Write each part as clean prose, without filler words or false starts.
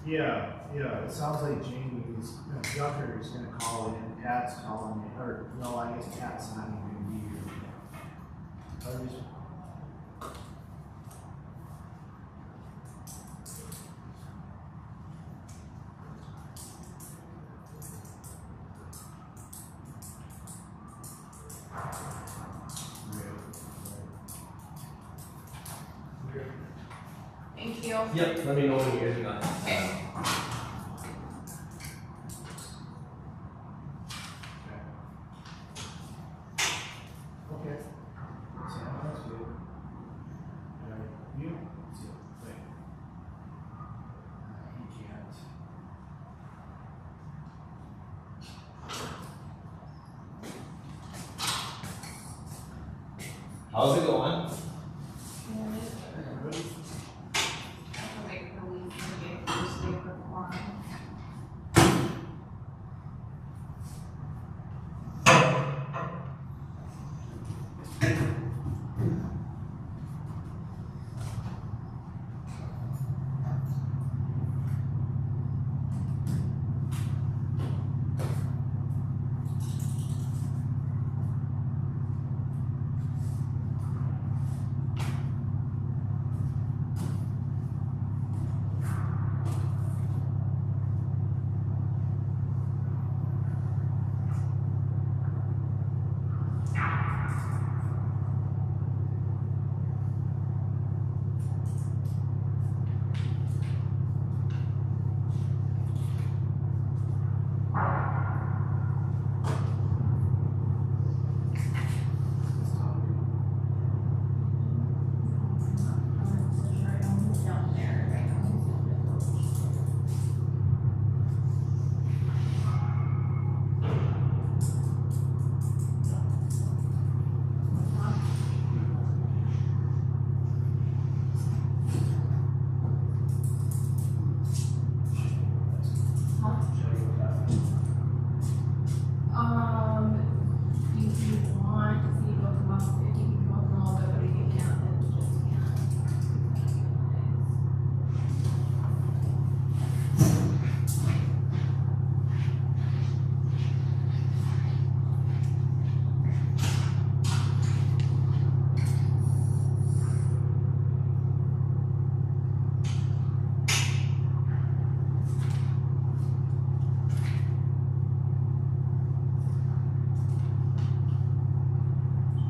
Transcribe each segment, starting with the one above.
Yeah, it sounds like Jamie's, Ducker is gonna call in, Pat's calling me, or, no, I guess Pat's not even gonna be here. I just. Thank you. Yep, let me know when you guys are done. Okay. Okay. Sounds good. You? Wait. He can't. How's it going?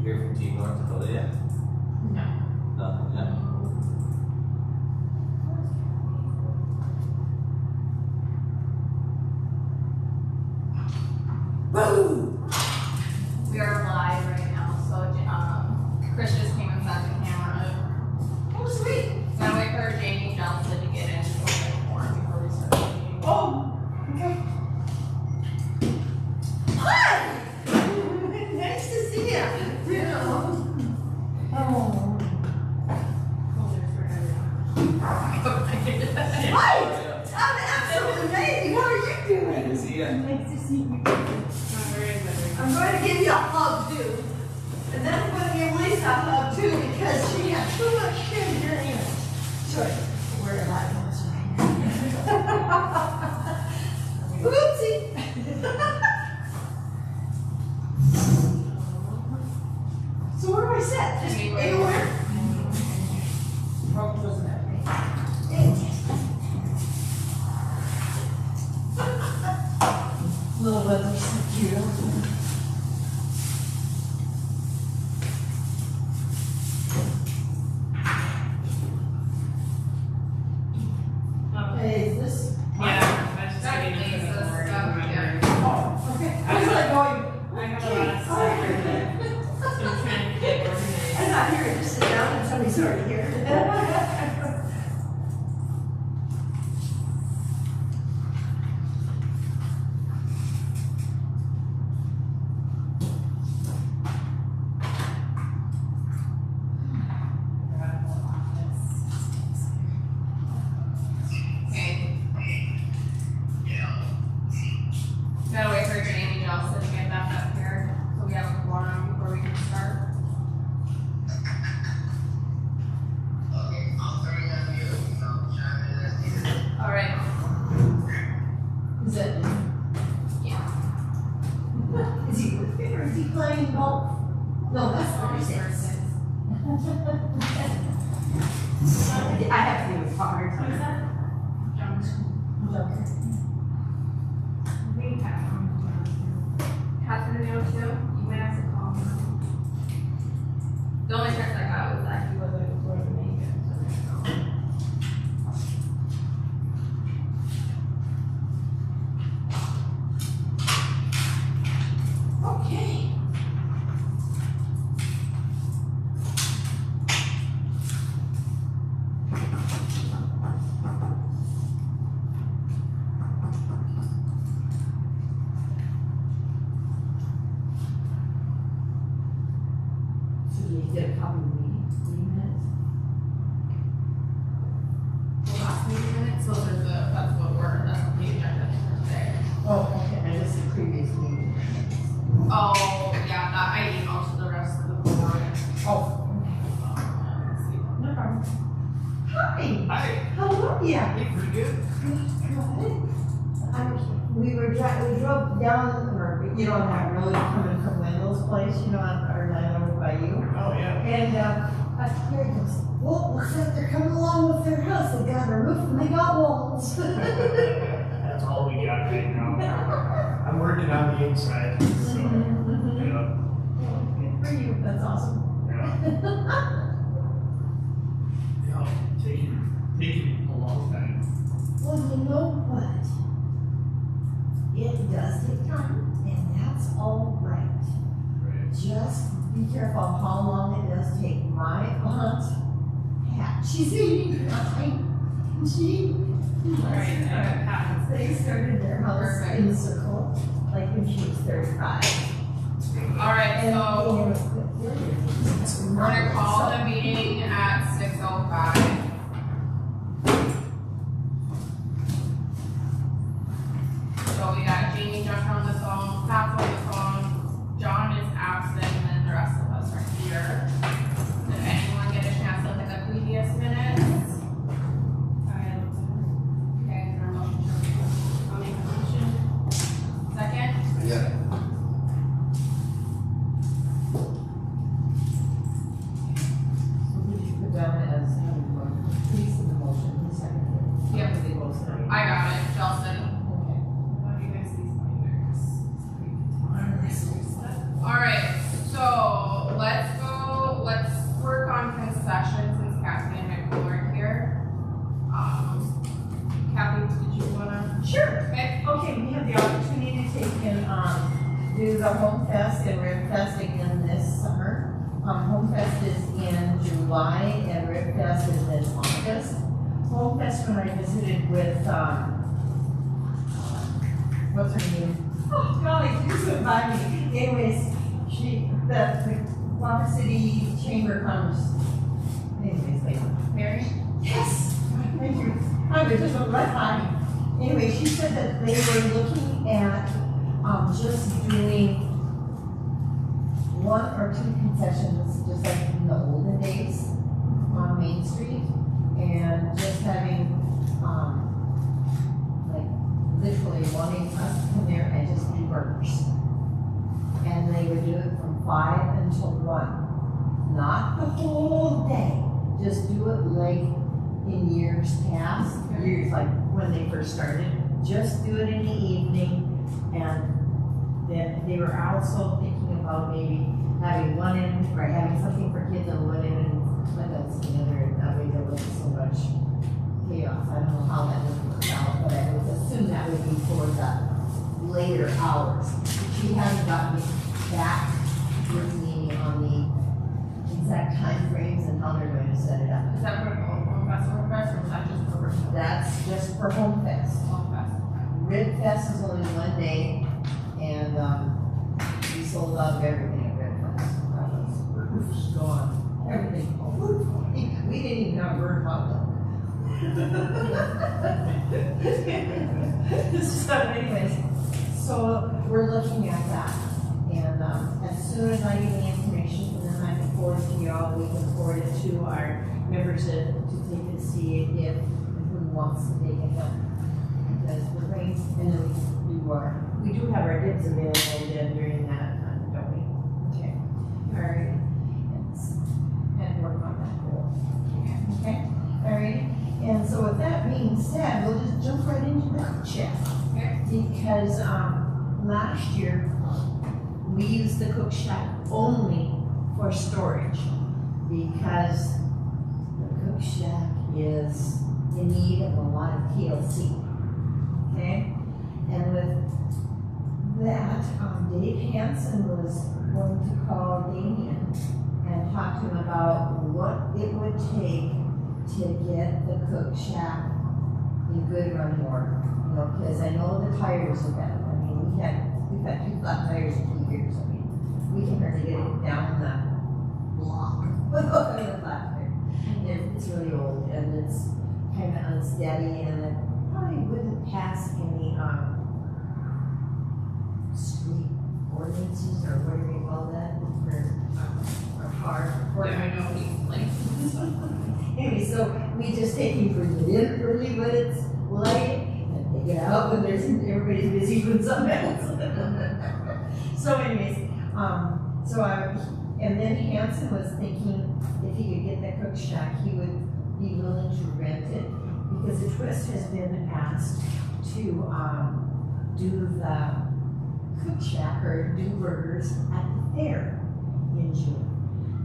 Here from Team North Dakota yet? No. Nothing yet. We are live right now, so Chris just came and set the camera. Oh, sweet. Now wait for Jamie Johnson to get in so we can form before we start the meeting. Oh, okay. Hi! Nice to see you. Oh. Hi! I'm absolutely amazing. How are you doing? Good to see you. Nice to see you. I'm going to give you a hug too. And then I'm going to give Lisa a hug too because she had too much shit in her ear. Sorry. Where am I? Oopsie. So where do I sit? Just anywhere? Probably wasn't that way. Little weather's so cute. Hey, is this? Yeah, I was just getting into the morning. Oh, okay. I was like going. I have a lot of stuff here that I'm trying to get organized. I'm not here to sit down and somebody's already here. Okay. Gotta wait for Jamie Johnson to get back up here, so we have a quorum before we can start. Okay, I'll turn on the hard. What is that? We have Catherine in there too. You might have to call her. The only text I got was that he wasn't able to make it. Okay. So you did a couple of meetings, minutes? The last meeting minutes, those are that's what the agenda for today. Oh, okay, I just the previous meeting. Oh, yeah, that I emailed to the rest of the board. Oh. No problem. Hi. Hi. How are ya? Hey, pretty good. Good. We drove down, or, you know, on that road coming from Wendell's place, you know, on our line over by you. Oh, yeah. And, here it goes, well, looks like they're coming along with their house, they got a roof and they got walls. That's all we got right now. I'm working on the inside, so, yeah, Good for you, that's awesome. yeah. Yeah, taking a long time. Well, you know what? It does take time, and that's all right. Right. Just be careful how long it does take. My aunt, she's 89. She, Alright, Pat. they started their house Perfect. in the circle, like when she was 35. Alright, And, so we're we're gonna call the meeting at 6:05. So we got Jamie jumped on the phone, Pat's on the phone, John is absent, and then the rest of us are here. Did anyone get a chance to look at the previous minutes? Okay, is there a motion to approve? I'll make a motion. Second? Yeah. So would you put down as having one piece of the motion, the second? Yep. They both say. I got it, Chelsea. Okay. What do you guys see? Alright, so let's work on concessions since Kathy and Nicole are here. Kathy, did you wanna? Sure. Okay. Okay, we have the opportunity to take and, do the Home Fest and Rib Fest again this summer. Home Fest is in July and Rib Fest is in August. Home Fest, when I visited with, what's her name? Oh, golly, this went by me. Anyways, the Water City Chamber comes, anyways, like, Mary? yes, thank you. I was just right by. Anyway, she said that they were looking at, just doing one or two concessions, just like in the olden days on Main Street, and just having, like, literally wanting us to come there and just do burgers. And they would do it from 5 until 1, not the whole day, just do it like in years past, years like when they first started, just do it in the evening. And then they were also thinking about maybe having one end, or having something for kids on one end and adults on the other, that way there wasn't so much chaos. I don't know how that would work out, but I would assume that would be for the later hours. She hasn't gotten back with me on the exact time frames and how they're going to set it up. Is that for Home Fest, or is that just for Bristol? That's just for Home Fest. Home Fest, okay. Rib Fest is only one day, and, we sold out of everything at Rib Fest. That was, roof's gone, everything, we didn't even have a bird hot dog. So anyways, so we're looking at that, and, as soon as I get the information, then I can forward it to y'all, we can forward it to our members to take and see if, and who wants to take it up. Because we're going, and then we do have our dibs available then during that time, don't we? Okay, all right, and work on that goal. Okay, all right, and so being said, we'll just jump right into the cook shack. Okay. Because, last year, we used the cook shack only for storage. Because the cook shack is in need of a lot of TLC. Okay? And with that, Dave Hansen was going to call Damien and talk to him about what it would take to get the cook shack in good running order. You know, because I know the tires are bad. I mean, we've had 2 flat tires in 2 years. I mean, we can hardly get it down the block without having a flat tire. It's really old and it's kind of unsteady and it probably wouldn't pass any street ordinances or whatever you call that for car. Yeah, I know he's like. Anyway, so we just take him bring it in early when it's light and take it out when everybody's busy doing something else. So anyways, and then Hanson was thinking if he could get that cook shack, he would be willing to rent it because the Twist has been asked to do the cook shack or do burgers at the fair in June.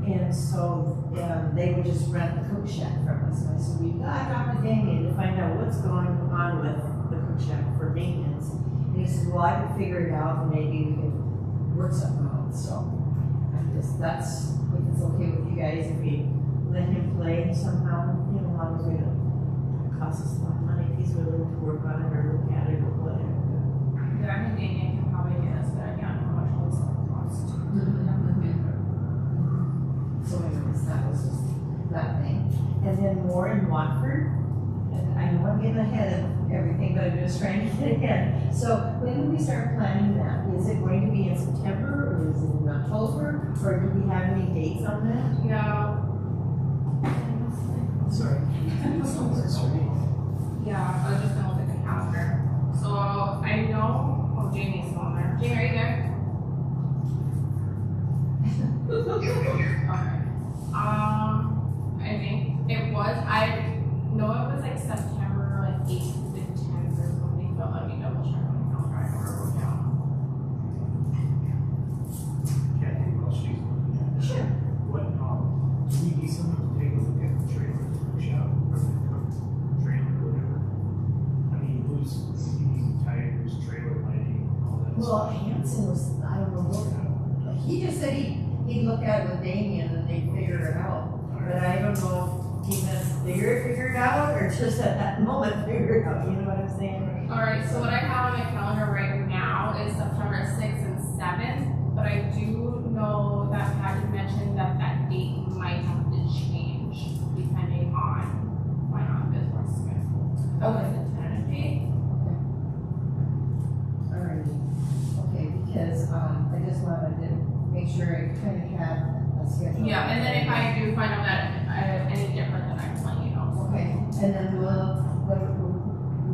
And so they would just rent the cook shack from us. And I said, we got to talk to Damien to find out what's going on with the cook shack for maintenance. And he said, well, I can figure it out and maybe we can work something out. So I guess that's, if it's okay with you guys, if we let him play somehow, you know, how it's going to cost us a lot of money if he's willing to work on it or look at it or whatever. Yeah, I think Damien can probably get us that again, how much will this cost? So anyways, that was just that thing. And then more in Watford, and I know I'm getting ahead of everything, but I'm just trying to get ahead. So when do we start planning that? Is it going to be in September or is it in October? Or do we have any dates on that? Yeah. Sorry. Yeah, I was just gonna look at the calendar. So I know, oh, Jamie's on there. Jamie, are you there? Okay. I think it was, I know it was like September, like 8th to 10th or something, but let me double check on the calendar. I know it wrote down. Kathy, while she's looking at it. Sure. What, do we need someone to take a look at the trailer, the shop, or the trailer, or whatever? I mean, who's, you need tires, trailer lighting, all that Well, stuff. Hanson was, I don't know what, he just said he'd look at it with Damien and they'd figure it out. But I don't know if he meant figure it out or just at that moment figure it out, you know what I'm saying? Alright, so what I have on my calendar right now is September 6th and 7th, but I do know that Patty mentioned that that date might have to change depending on my business schedule. That was the tentative date. Alrighty, okay, because, I just wanted to make sure I kind of had a schedule. Yeah, and then if I do find out that any different, then I can let you know. Okay, and then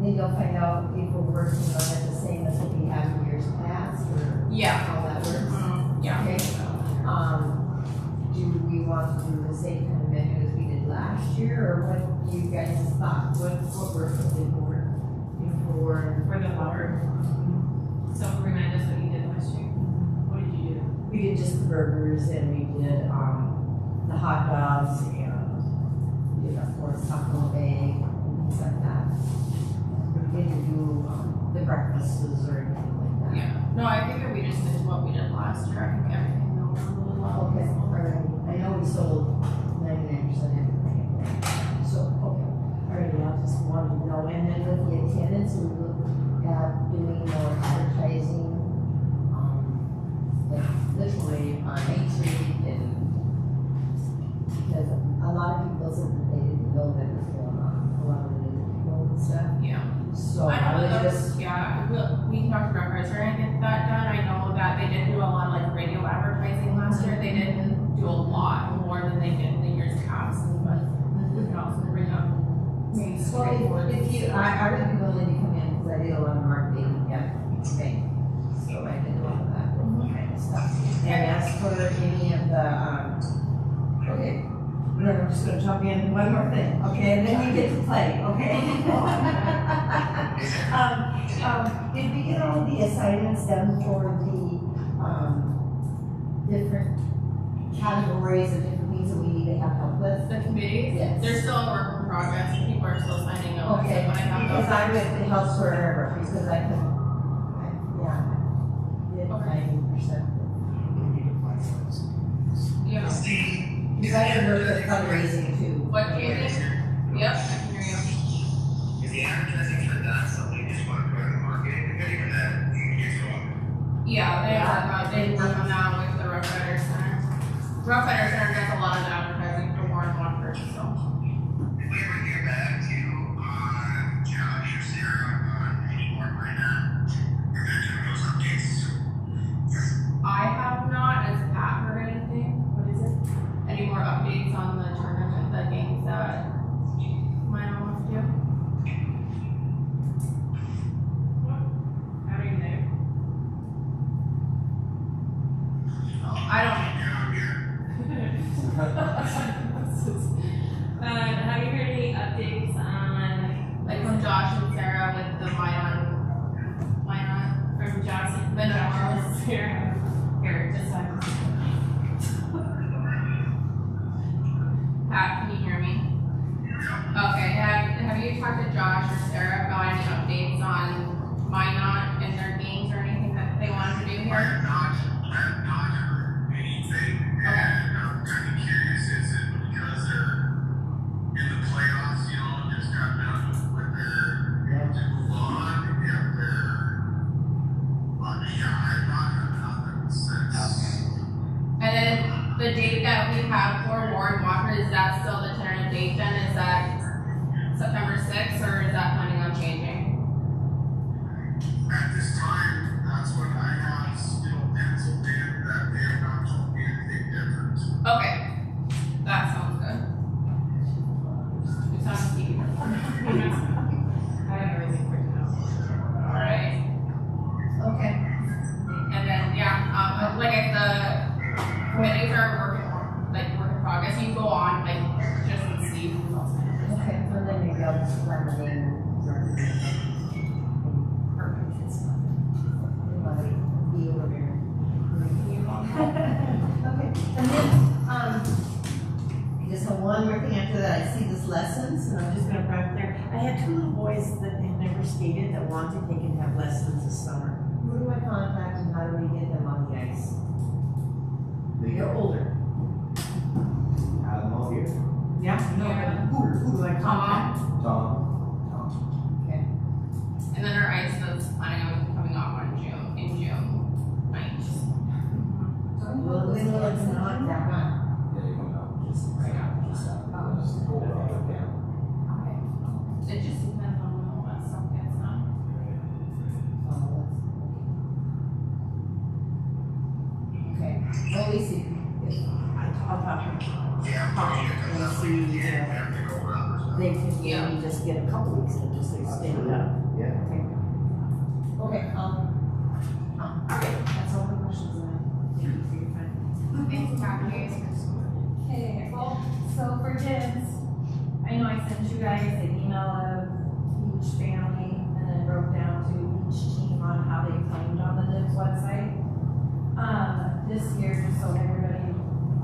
maybe I'll find out if we're working on it the same as we have in years past, or Yeah. how that works. Yeah. Okay, do we want to do the same kind of menu as we did last year, or what do you guys thought, what worked before? For the board. So remind us what you did last year. What did you do? We did just the burgers, and we did, the hot dogs, and we did, of course, taco bag, and things like that. We didn't do, the breakfasts or anything like that. Yeah. No, I figured we just did what we did last year. I think everything went really well. Okay, all right. I know we sold 99% everything. So, okay, all right, I just wanted to know. And then with the attendance, we looked at doing more advertising, like literally on Main Street and because a lot of people said that they didn't know that was going on. A lot of the people and stuff. Yeah. So I know I that was those, just, yeah, we can talk to Records or get that done. I know that they did do a lot of like radio advertising last year. They didn't do a lot more than they did in the years past, but we can also bring up maybe straightforward. if you, I would be willing to come in because I did a lot of marketing at each bank. So I did a lot of that kind of stuff. And as for any of the, okay, then I'm just gonna jump in, one more thing, okay, and then you get to play, okay? Did we get all the assignments done for the, different categories of different things that we need to have help with? The committees, Yes. they're still a work in progress, and people are still signing up. Okay, But I have because those. I would, it helps wherever, because I can, yeah, get 90%. We need to finalize. Yeah. Because I can work with fundraising too. What do you think? Yep, I can hear you. Is the advertising for that something you just want to put in the marketing committee or that you get to Yeah, they work on that with the Rough Rider Center. Rough Rider Center does a lot of advertising for more than one person, so. Did we ever get back to Josh or Sarah on any more right now? Or mention those updates? I have not, has Pat heard anything? What is it? Any more updates on the tournament, the games that might almost do? How do you know? I don't. Yeah, I'm here. Have you heard any updates on, Like from Josh and Sarah with the Minot, from Johnson? the Charles. Sarah. Here, just so I can. Pat, can you hear me? Okay, have you talked to Josh or Sarah about any updates on Minot and their games or anything that they wanted to do I here? have not heard anything, and I'm kind of curious, is it because they're in the playoffs, you know, just got done with their, to move on, if they're, yeah, I've not heard nothing since. And then the date that we have for Warren Walker, is that still the tentative date then? Is that September 6th or is that planning on changing? At this time, that's what I have still penciled in, that they have not told me anything different. Okay, that sounds good. It sounds deep. I have everything written out. Alright, Okay. and then, yeah, like if the committees are work in progress, you go on, like, just and see who's else. Okay, so then maybe I'll just grab a name. Be over there. Okay, and then, just have one more thing after that, I see this lessons, and I'm just gonna wrap there. I had 2 little boys that they never skated that want to take and have lessons this summer. Who do I contact and how do we get them on the ice? They're older. Have them all here. Yeah, no, Yeah. who do I contact? Tom. Okay. And then our ice is planning on coming off on June 9th. Well, we will, it's not that much. Yeah, they come out just right after, just the gold rubber camp. It just depends on when all that stuff gets done. Okay, well, we see. I'll talk to them. Yeah, I'm And gonna see, have to go around or something. they can Yeah. maybe just get a couple weeks and just extend it up. Yeah. Okay, that's all the questions I have. Thank you for your time. Thanks, Kathy. Okay, well, so for gyms, I know I sent you guys an email of each family and then broke down to each team on how they claimed on the NIPS website. This year, just so everybody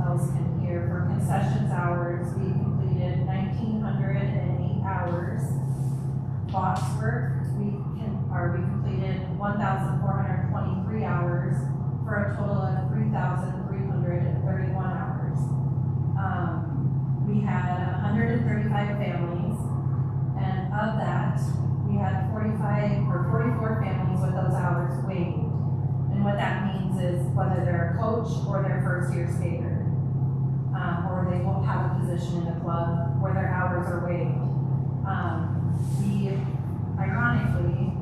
else can hear, for concessions hours, we completed 1,908 hours. Box work, we completed 1,423 hours for a total of 3,331 hours. We had 135 families, and of that, we had 44 families with those hours waived. And what that means is whether they're a coach or their first year skater, or they won't have a position in the club where their hours are waived. We, ironically,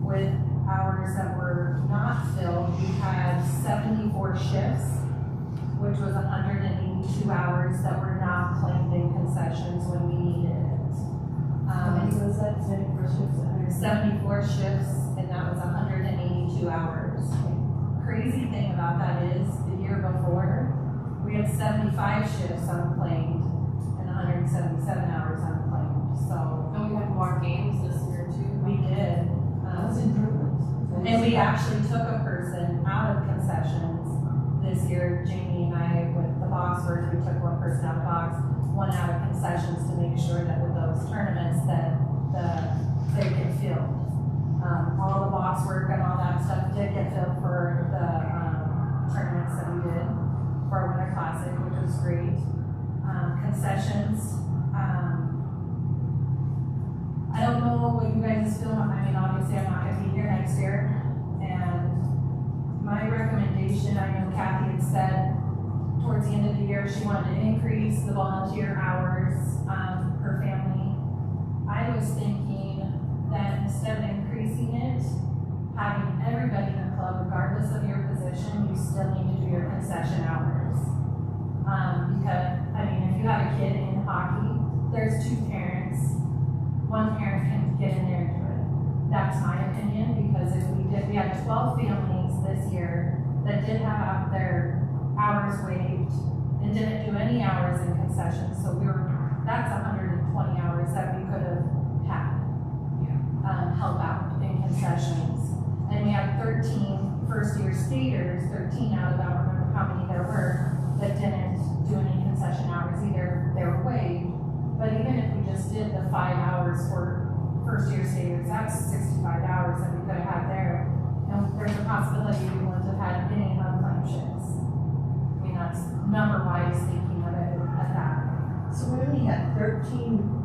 with hours that were not filled, we had 74 shifts, which was 182 hours that were not claimed in concessions when we needed it. How many was that, 74 shifts? 74 shifts, and that was 182 hours. Crazy thing about that is, the year before, we had 75 shifts unclaimed, hundred and 77 hours unclaimed, so And we had more games this year too. we did. That's improvements. And we actually took a person out of concessions this year, Jamie and I, with the box work, we took one person out of box, one out of concessions to make sure that with those tournaments that they get filled. All the box work and all that stuff did get filled for the, tournaments that we did for our Winter Classic, which was great. Concessions, I don't know what you guys feel, I mean, obviously I'm not gonna be here next year, and my recommendation, I know Kathy had said towards the end of the year, she wanted to increase the volunteer hours, per family. I was thinking that instead of increasing it, having everybody in the club, regardless of your position, you still need to do your concession hours. Because, I mean, if you have a kid in hockey, there's two parents, one parent can get in there and do it. That's my opinion, because if we had 12 families this year that did have their hours waived and didn't do any hours in concessions, so that's 120 hours that we could have had. Help out in concessions. And we have 13 first-year skaters, 13 out of, I don't remember how many there were, that didn't do any concession hours either. They were waived. But even if we just did the 5 hours for first-year skaters, that's 65 hours that we could have had there. And there's a possibility we wouldn't have had any unclaimed shifts. I mean, that's number-wise thinking of it at that. So we only had 13.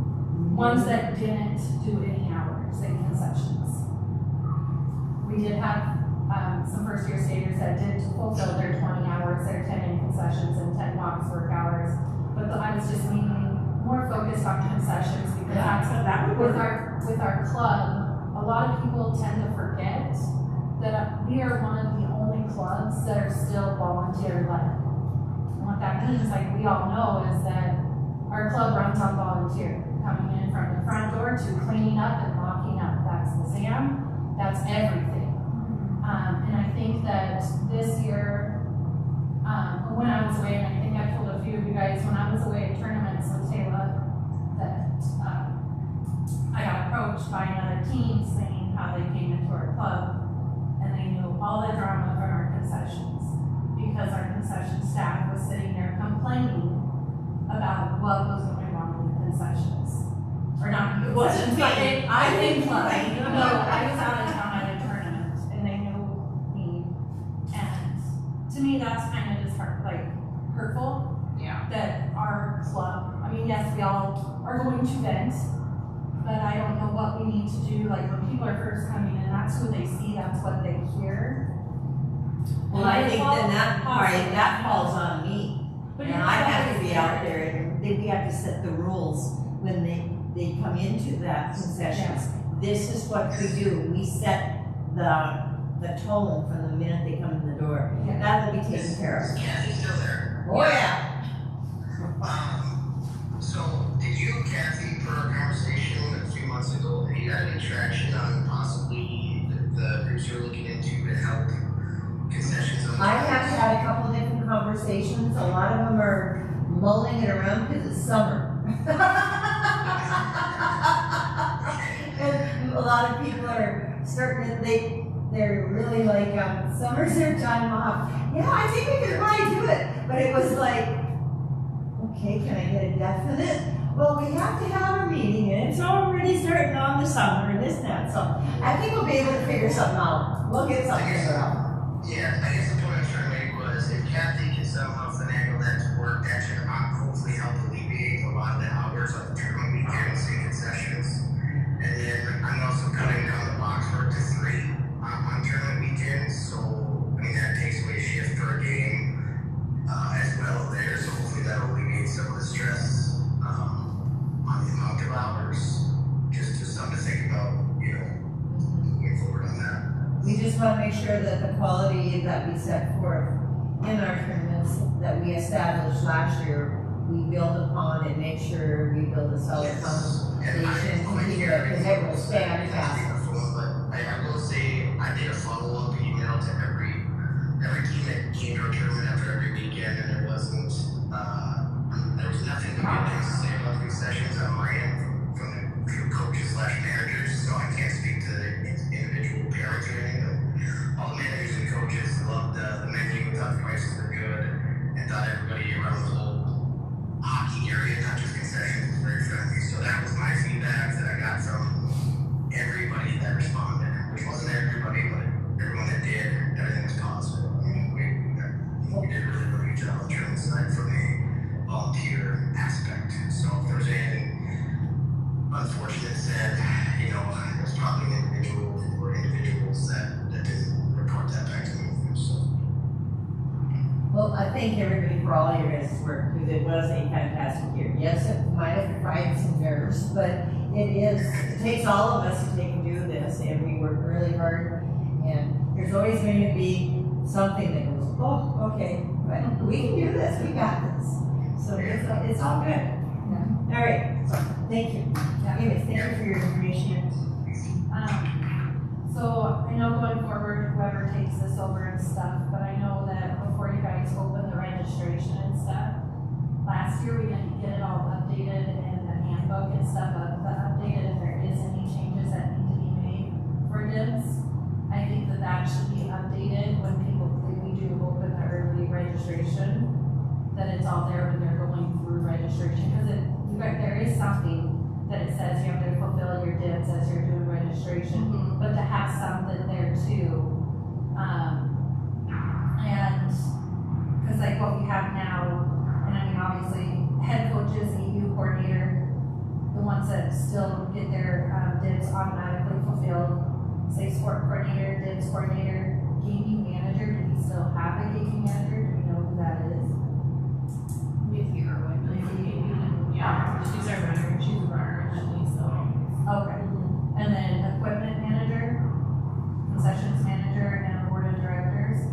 Ones that didn't do any hours in concessions. We did have, some first-year skaters that did fulfill their 20 hours, their 10 in concessions and 10 box work hours. But I was just meaning more focused on concessions because that would with our club, a lot of people tend to forget that we are one of the only clubs that are still volunteer-led. And what that means, like we all know, is that our club runs on volunteer, coming in from the front door to cleaning up and locking up. That's the SAM, that's everything. And I think that this year, when I was away, and I think I told a few of you guys, when I was away at tournaments with Taylor, that I got approached by another team saying how they came into our club and they knew all the drama from our concessions because our concession staff was sitting there complaining about what was going on in the concessions. Or not, it wasn't me, I didn't complain. No, I was out of town at a tournament and they knew me. And to me, that's kind of just hurtful. Yeah. That our club, I mean, yes, we all are going to vent, but I don't know what we need to do, like when people are first coming in, that's who they see, that's what they hear. Well, I think then that falls on me. But And you're I have to always be out there. there, and we have to set the rules when they come into that concessions. This is what we do, we set the tone from the minute they come in the door. Yeah. That will be taken care Is Kathy still there? of. Oh, yeah. So, did you and Kathy, per our conversation a few months ago, have you got any traction on possibly the groups you're looking into to help concessions on? I have had a couple different conversations, a lot of them are mulling it around because it's summer. And a lot of people are starting to, they're really like, summer's their time off. Yeah, I think we could probably do it, but it was like, okay, can I get a definite? Well, we have to have a meeting and it's already starting on the summer and this and that, so I think we'll be able to figure something out. We'll get something figured out. Yeah, I guess the point I was trying to make was if Kathy can somehow finagle that to work, that should hopefully help alleviate a lot of the hours of tournament weekends and concessions. And then I'm also cutting down the box work to 3 on tournament weekends, so I mean that takes away a shift per game as well there, so hopefully that'll alleviate some of the stress on the amount of hours. Just something to think about, moving forward on that. We just want to make sure that the quality that we set forth in our tournaments that we established last year, we build upon and make sure we build a solid foundation to keep it, because it was fantastic. But I will say, I did a follow-up email to every team that came to our tournament after every weekend, and there was nothing to be able to say about unfortunate said, you know, there's probably an individual or individuals that didn't report that back to me. So. Well, I thank everybody for all your guys' work, because it was a fantastic year. Yes, it might have cried some nerves, but it takes all of us to take and do this, and we work really hard, and there's always going to be something that goes, oh, okay, but we can do this, we got this. So it's all good. All right, so thank you. Anyways, thank you for your information. So I know going forward, whoever takes this over and stuff, but I know that before you guys open the registration and stuff, last year we didn't get it all updated and the handbook and stuff updated if there is any changes that need to be made for dibs. I think that should be updated when we do open the early registration, that it's all there when they're going through registration, because there is something that it says you have to fulfill your dibs as you're doing registration, but to have something there too, and because like what we have now, and I mean obviously head coaches, EU coordinator, the ones that still get their dibs automatically fulfilled, say sport coordinator, dibs coordinator, gaming manager. Do we still have a gaming manager? Do we know who that is? Yeah, she's our runner, she's a runner originally, so. Okay, and then equipment manager, concessions manager, and board of directors.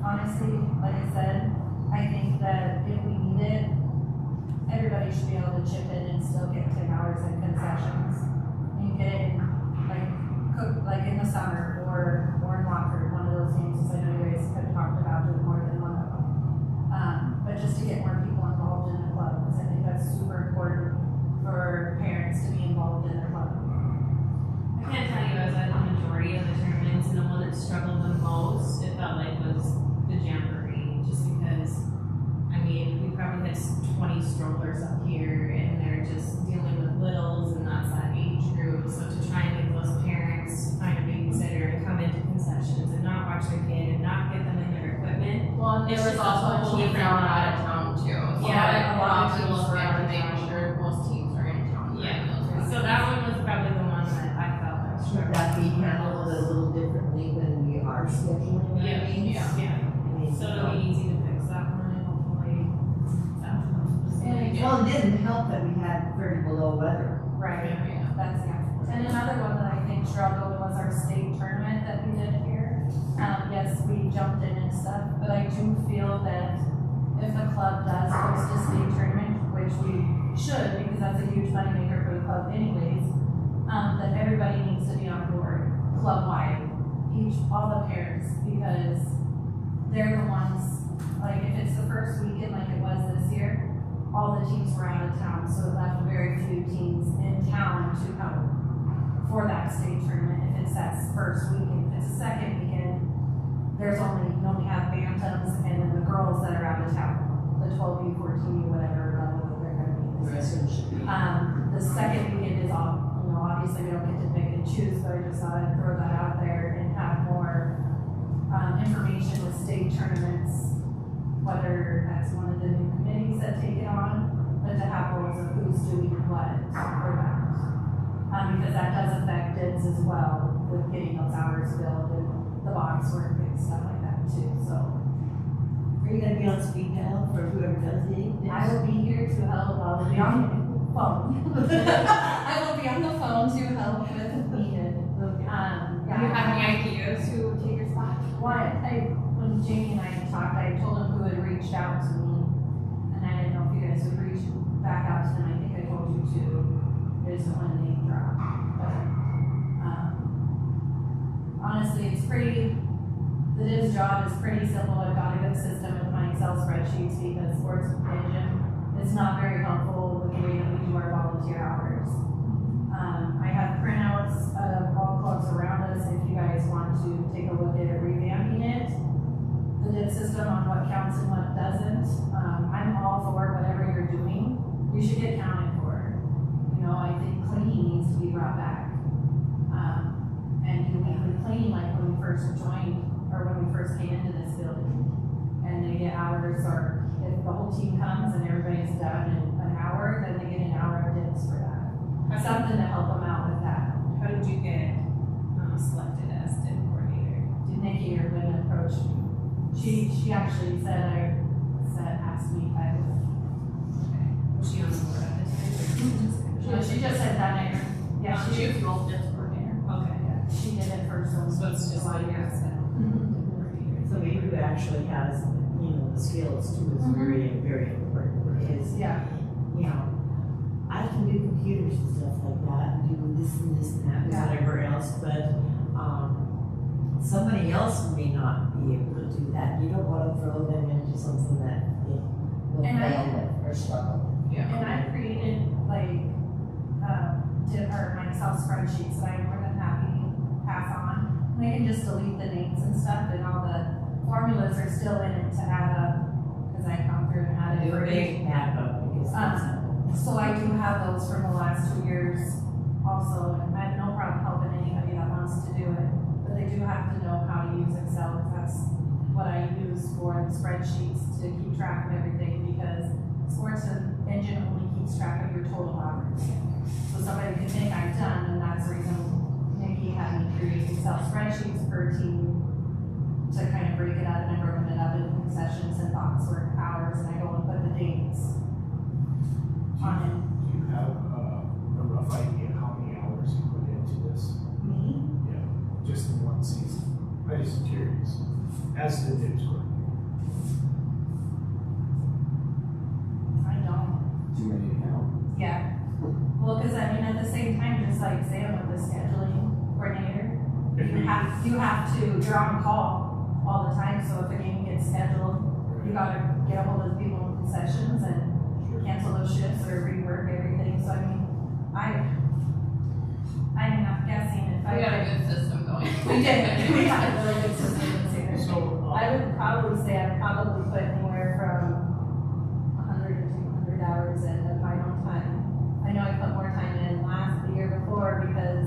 Honestly, like I said, I think that if we need it, everybody should be able to chip in and still get 10 hours in concessions. And get it, like, cook, like in the summer, or in Watford, one of those things, because I know you guys have talked about doing more than one of them. But just to get more people involved in the club, because I think that's super important for parents to be involved in the club. I can't tell you, I was at the majority of the tournaments, and the one that struggled the most, it felt like, was the jamboree, just because, I mean, we probably had 20 strollers up here, and they're just dealing with littles, and that's that age group, so to try and get those parents to find a babysitter and come into concessions and not watch their kid and not get them in their equipment. Well, there was also a team from out of town too. So Yeah, a lot of teams people were have out to of make town. sure most teams are in town. Yeah, so that one was probably the one that I felt like Should struggled. that be handled a little differently when we are scheduling our Yeah, meetings? yeah. I mean, So it'll be easy to fix that one, and hopefully, that one. Well, it didn't help that we had very below weather. Right, Yeah. that's, yeah. And another one that I think struggled was our state tournament that we did here. Yes, we jumped in and stuff, but I do feel that if the club does host a state tournament, which we should, because that's a huge moneymaker for the club anyways, that everybody needs to be on board, club-wide, all the parents, because they're the ones, like if it's the first weekend like it was this year, all the teams were out of town, so it left very few teams in town to come for that state tournament. If it's that first weekend, if it's the second weekend, you only have Bantams and then the girls that are out of town, the 12U, 14U, whatever level that they're gonna be. The rest of them should be. The second weekend is all, obviously we don't get to pick and choose, but I just thought I'd throw that out there and have more information with state tournaments, whether that's one of the new committees that take it on, but to have roles of who's doing what for that. Because that does affect dibs as well with getting those hours filled and the box work and stuff like that too, so. Are you gonna be on speed dial for whoever does the? I will be here to help, I will be on the phone. I will be on the phone to help with if needed. Okay. Do you have any ideas who would take your spot? When Jamie and I had talked, I told him who had reached out to me, and I didn't know if you guys would reach back out to them. I think I told you to. I just don't want to name drop. But honestly, the DIV's job is pretty simple. I've got a good system with my Excel spreadsheets because Sports Engine is not very helpful with the way that we do our volunteer hours. I have printouts of all clubs around us if you guys want to take a look at it, revamping it. The DIV system on what counts and what doesn't. I'm all for whatever you're doing. You should get counted for. I think cleaning needs to be brought back. And do weekly cleaning like when we first joined or when we first came into this building. And they get hours, or if the whole team comes and everybody's done in an hour, then they get an hour of DIVs for that. something to help them out with that. How did you get selected as DIP coordinator? Did Nikki or Lynn approach me? She actually said asked me if I would. Was she on the board at this time? She just said that name. Yeah, She was both DIP coordinator. Okay. yeah, she did it first, So it's just like yes, So maybe who actually has, the skills too is very, very important because, Yeah, I can do computers and stuff like that, and do this and this and that, and Yeah. whatever else, but, somebody else may not be able to do that. You don't wanna throw them into something that they will And I- fail with or struggle. and I created or my Excel spreadsheets that I'm more than happy to pass on. And I can just delete the names and stuff, and all the formulas are still in it to add up, because I come through and add it Do a for each. big backup because that's, So I do have those from the last 2 years also, and I have no problem helping anybody that wants to do it. But they do have to know how to use Excel, because that's what I use for the spreadsheets to keep track of everything, because sports engine only keeps track of your total hours. So somebody can think I'm done, and that's the reason Nikki had me create Excel spreadsheets per team to kind of break it up, and I've broken it up into concessions and box work hours, and I go and put the dates on it. Do you have a rough idea how many hours you put into this? Me? Yeah, just in one season. I'm just curious. As the DIPS coordinator. I don't. Too many to count. Yeah. Well, because I mean, at the same time, just like Sam with the scheduling coordinator, you have to, you're on call all the time, so if a game gets scheduled, you gotta get a hold of the people in concessions and Sure. cancel those shifts or rework everything, so I mean, I'm not guessing if I. We got a good system going. We did, we had a really good system in here. So, I would probably say I'd probably put anywhere from 100 to 200 hours in of my own time. I know I put more time in the year before because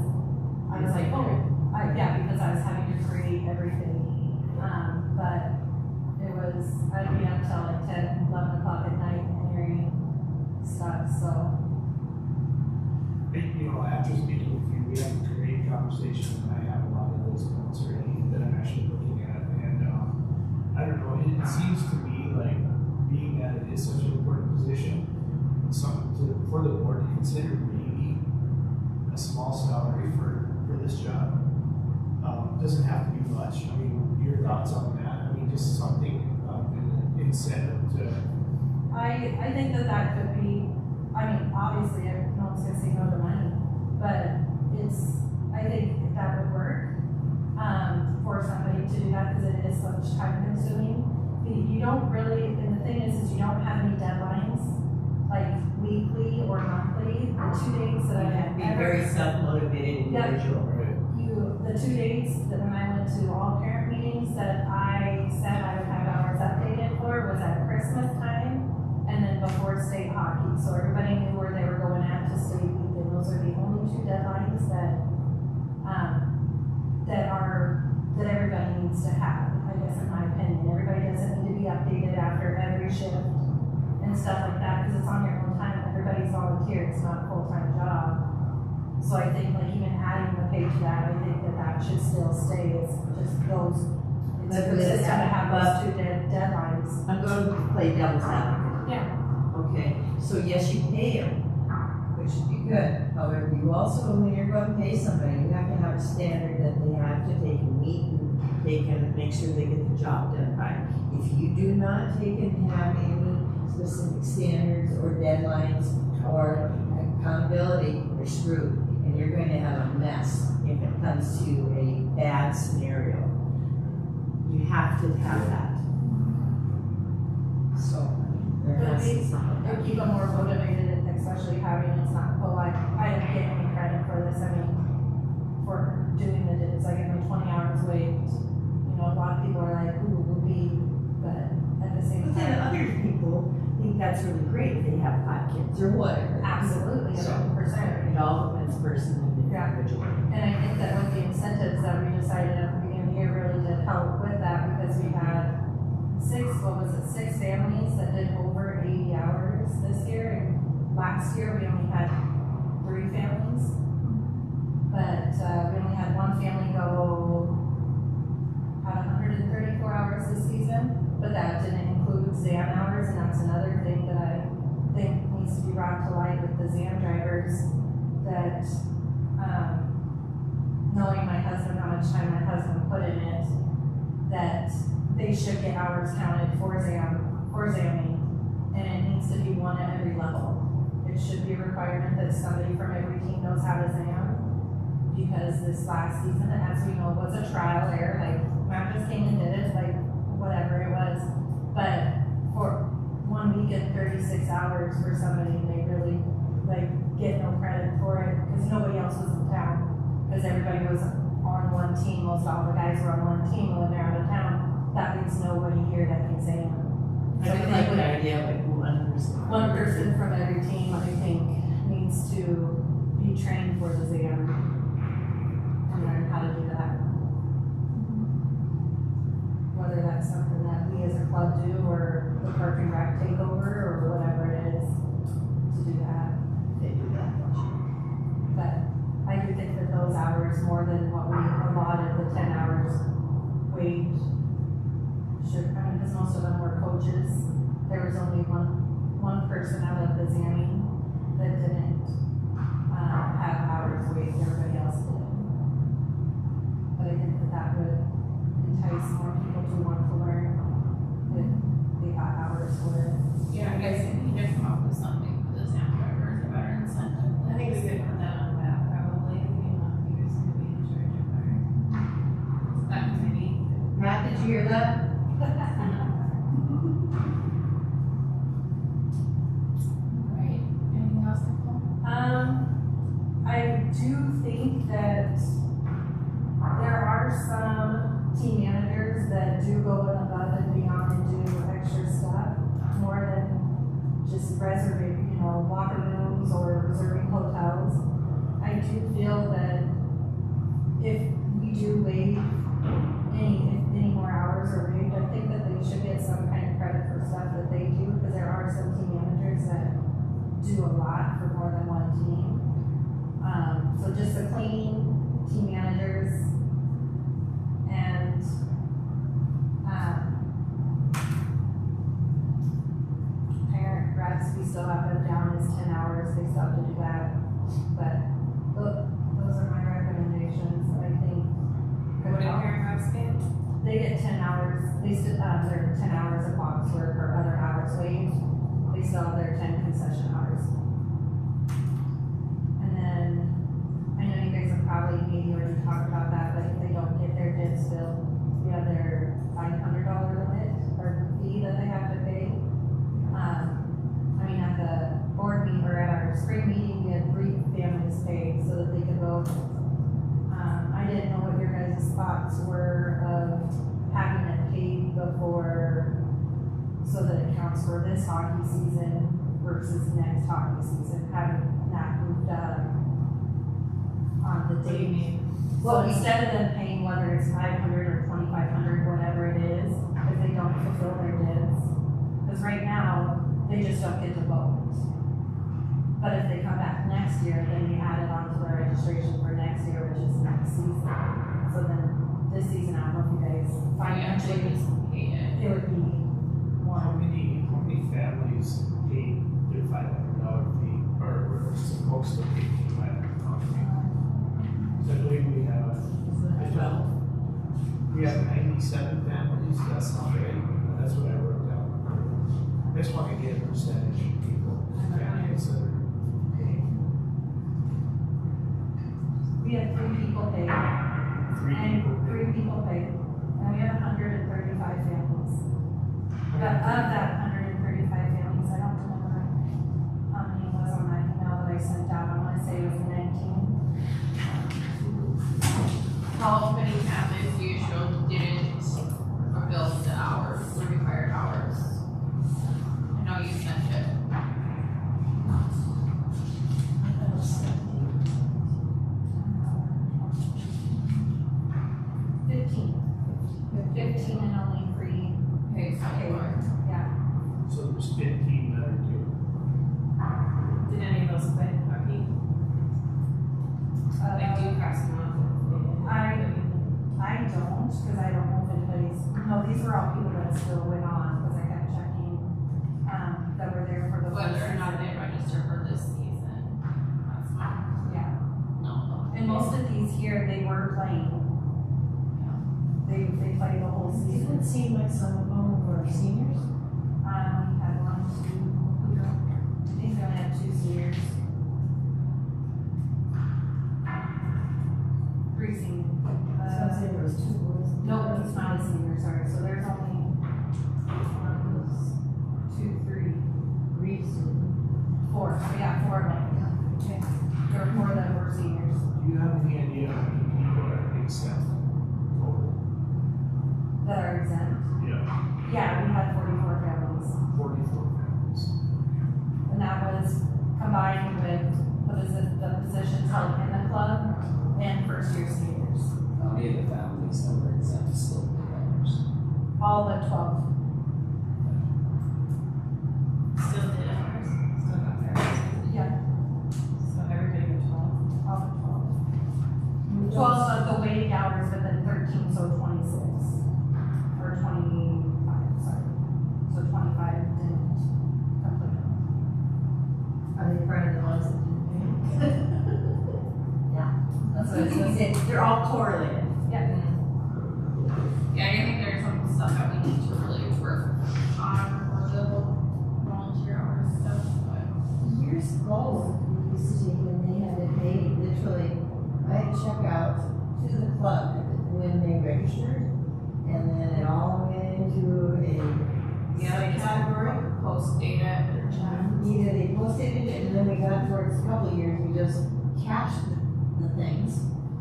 I was like, because I was having to create everything. But it was, I'd be up till like 10, 11 o'clock at night entering stuff, so. after speaking with you, we have a great conversation, and I have a lot of those notes already that I'm actually looking at, and, I don't know, it seems to me like, being that it is such an important position, for the board to consider maybe a small salary for this job. Doesn't have to be much, I mean, your thoughts on that, I mean, just something, an incentive to. I think that could be, I mean, obviously, no one's gonna say no to money, but I think that would work, for somebody to do that, because it is such time consuming. You don't really, and the thing is you don't have any deadlines, like weekly or monthly, the 2 dates that you I have to be very self-motivated Yeah. individual. the 2 dates that when I went to all parent meetings that I said I would have hours updated for was at Christmas time and then before state hockey. So everybody knew where they were going at to state week, and those are the only 2 deadlines that everybody needs to have, I guess in my opinion. Everybody doesn't need to be updated after every shift and stuff like that, because it's on your own time. Everybody's volunteer, it's not a full-time job. So I think like even adding the pay to that, I think that should still stay as just those, it's But consistent to have but- those 2 deadlines. I'm going to play devil's advocate. Yeah. Okay, so yes, you pay them, which would be good. However, you also, when you're going to pay somebody, you have to have a standard that they have to take and meet, and they can make sure they get the job done right. If you do not take and have any specific standards or deadlines or accountability, you're screwed. And you're going to have a mess if it comes to a bad scenario. You have to have that. So, there But has to be it something. would keep them more motivated, especially having it's not, I didn't get any credit for this, I mean, for doing the dips, I get my 20 hours waived. A lot of people are like, ooh, will be, but at the same But then time. other people think that's really great if they have 5 kids or whatever. Absolutely, 100%. It all depends person and Yeah. individual. And I think that with the incentives that we decided at the beginning of the year really did help with that, because we had 6 families that did over 80 hours this year, and last year we only had 3 families that's another thing that I think needs to be brought to light with the ZAM drivers, that, knowing my husband, how much time my husband put in it, that they should get hours counted for ZAMing, and it needs to be one at every level. It should be a requirement that somebody from every team knows how to ZAM, because this last season, as we know, was a trial error, like, Matt just came and did it, like, whatever it was, but for 1 week and 36 hours for somebody, they really, like, get no credit for it, because nobody else was in town, because everybody was on one team, most all the guys were on one team, when they're out of town, that means nobody here that can ZAM. I would like the idea of like One person from every team, I think, needs to be trained for the ZAM and learn how to do that. Whether that's something that we as a club do, or the park and rec take over, or whatever it is, to do that. They do that. But I do think that those hours, more than what we allotted, the 10 hours wage, should, I mean, because most of them were coaches. There was only one person out of the ZAMing that didn't have hours wage, everybody else did. But I think that would entice more people to want to learn if they got hours for it. Yeah, I guess we need to come up with something for the ZAM drivers, a better incentive. I think we could put that on that probably, if you know, who's gonna be in charge of that committee. Matt, did you hear that? Right, anything else, Nicole? I do think that there are some team managers that do go above and beyond and do extra stuff, more than just reserving, locker rooms or reserving hotels. I do feel that if we do waive any more hours are waived, I think that they should get some kind of credit for stuff that they do, because there are some team managers that do a lot for more than one team. So just the cleaning team managers and parent reps, we still have them down as 10 hours, they still have to do that. But those are my recommendations, I think. What did parent reps get? They get 10 hours, they still, their 10 hours of box work or other hours waived, they still have their 10 concession hours. And then, I know you guys have probably maybe already talked about that, but if they don't get their dips filled, we have their $500 limit or fee that they have to pay. I mean, at the board meeting or at our spring meeting, we had 3 families pay so that they could vote. I didn't know what your guys' thoughts were of having it paid before, so that it counts for this hockey season versus next hockey season, having that moved up on the What do you date. mean? Well, instead of them paying whether it's 500 or 2,500, whatever it is, if they don't fulfill their bids, because right now, they just don't get to vote. But if they come back next year, then we add it onto the registration for next year, which is next season. So then, this season, I don't know if you guys financially, it would be How more. many families pay their $500 fee, or are supposed to pay $500 fee? So I believe we have, we have 97 families, that's not right, that's what I wrote down. I just want to get a percentage of people, families that are paying. We have 3 people paid, and 3 people paid, and we have 135 families. But of that 135 families, I don't remember how many was on that email that I sent out, I wanna say it was 19. How many families do you show didn't fulfill the hours, the required hours? I know you sent it. 15 and only 3 Okay, so paid, far. yeah. So there's 15 that are due. Did any of those play hockey? Like, do you cross them off? I don't, because I don't know if anybody's, no, these were all people that still went on, because I kept checking. there for the first Whether or not season. they register for this season, that's fine. Yeah, No. and most of these here, they were playing. They played the whole It season. didn't seem like some of them were seniors. We had one, two, I think we only had 2 seniors. 3 seniors. So I said there was 2 boys. No, it's not a senior, sorry, so there's only 1, 2, 3, 4, yeah, 4 of them. Okay. There were 4 that were seniors. Do you have any idea how many people are exempt total? That are exempt. Yeah, Yeah, we had 44 families, 44 families. and that was combined with the positions held in the club and first-year seniors, How many of the families that were exempt still pay dollars? all but 12. Still did ours, still got theirs. Yeah, So everybody got 12. all but 12. 12 of the weighted hours, but then 13, so 26. Or 25, sorry. So 25 didn't complete. Are they part of the ones that didn't pay? Yeah, that's what I was gonna say, they're all correlated. Yeah, I think there's some stuff that we need to really work on for the volunteer hours stuff, but. Years ago, we used to take when they had to pay, literally, I had to check out to the club when they registered, and then it all went into a category. Post data or chat. Either they posted it, and then we got towards a couple of years, we just cashed the things.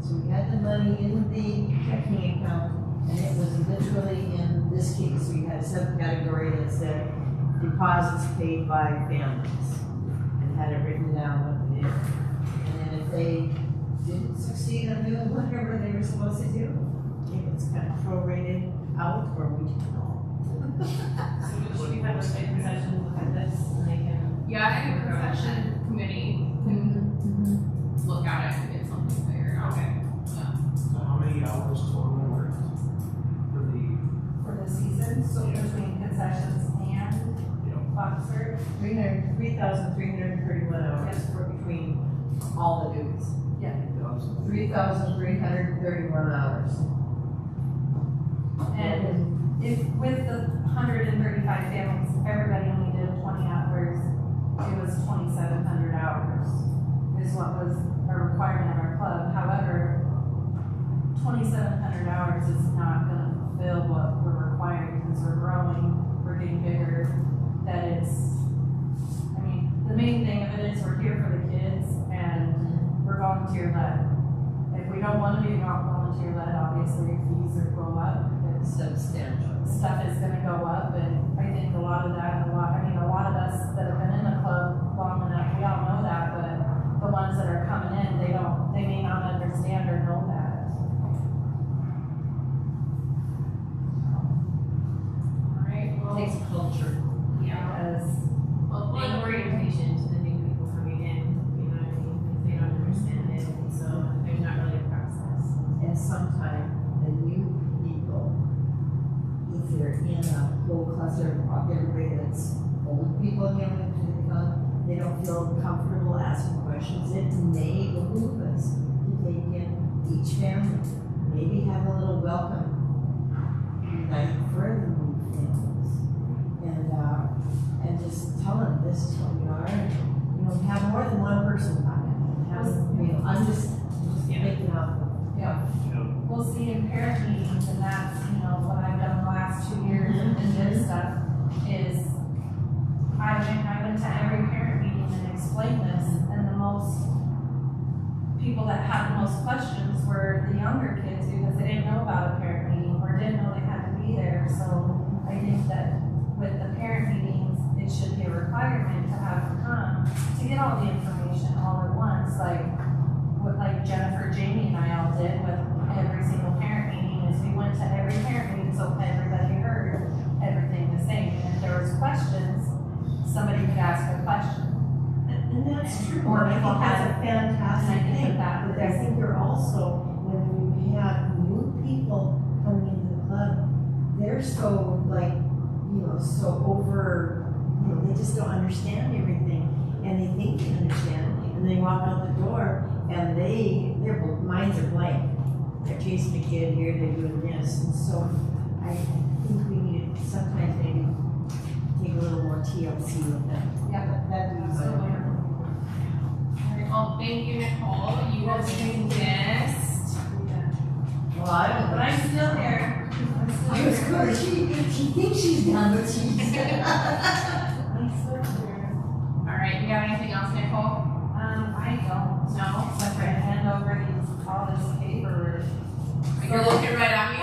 So we had the money in the checking account, and it was literally in this case, we had a subcategory that said deposits paid by families, and had it written down what they did. And then if they didn't succeed in doing whatever they were supposed to do, it was kind of prorated out, or we didn't know. So should we have a site concession look at this and they can? Yeah, I think the concession committee can look at it and get something figured out. Okay. So how many hours total were for the, For the season, so Yeah. between concessions and box search. 3,331 hours for between all the duties. 3,331 hours. And if, with the 135 families, everybody only did 20 hours, it was 2,700 hours, is what was a requirement of our club. However, 2,700 hours is not gonna fulfill what we're requiring, because we're growing, we're getting bigger, that it's, I mean, the main thing of it is we're here for the kids, and we're volunteer-led. If we don't wanna be volunteer-led, obviously fees are go up, because Substantial. stuff is gonna go up, and I think a lot of us that have been in the club long enough, we all know that, but the ones that are coming in, they may not understand or know that. Alright, well, Takes culture. yeah, Because, well, And orientation to the new people coming in, you know what I mean, if they don't understand it, so there's not really a process. And sometimes the new people, if they're in a whole cluster of everybody that's old people coming to the club, they don't feel comfortable asking questions. It may behoove us to take in each family, maybe have a little welcome night for the new families. And just tell them this is what we are, and, you know, have more than one person come in. Have, you know, I'm just thinking out. we'll see in parent meetings, and that's, what I've done the last 2 years in this stuff, is I went to every parent meeting and explained this, and the most people that had the most questions were the younger kids, because they didn't know about a parent meeting, or didn't know they had to be there. So I think that with the parent meetings, it should be a requirement to have them come to get all the information all at once, like what Jennifer, Jamie, and I all did with every single parent meeting, is we went to every parent meeting so everybody heard everything the same. And if there was questions, somebody could ask a question. And that's true. Or I think people that's a had- fantastic and I think thing. that But I think you're also, when you have new people coming into the club, they're so so over they just don't understand everything, and they think they understand, and they walk out the door, and their minds are blank. They're chasing a kid here, they're doing this, and so I think we need to sometimes maybe take a little more TLC with them. Yeah, That'd be my Alright, well, thank you, Nicole. You will be missed. Well, I don't but I'm still here. I'm still I was here. good. She thinks she's done, but she's. I'm still here. Alright, you got anything else, Nicole? I don't. No? Except for hand over all this paper. You're looking right at me.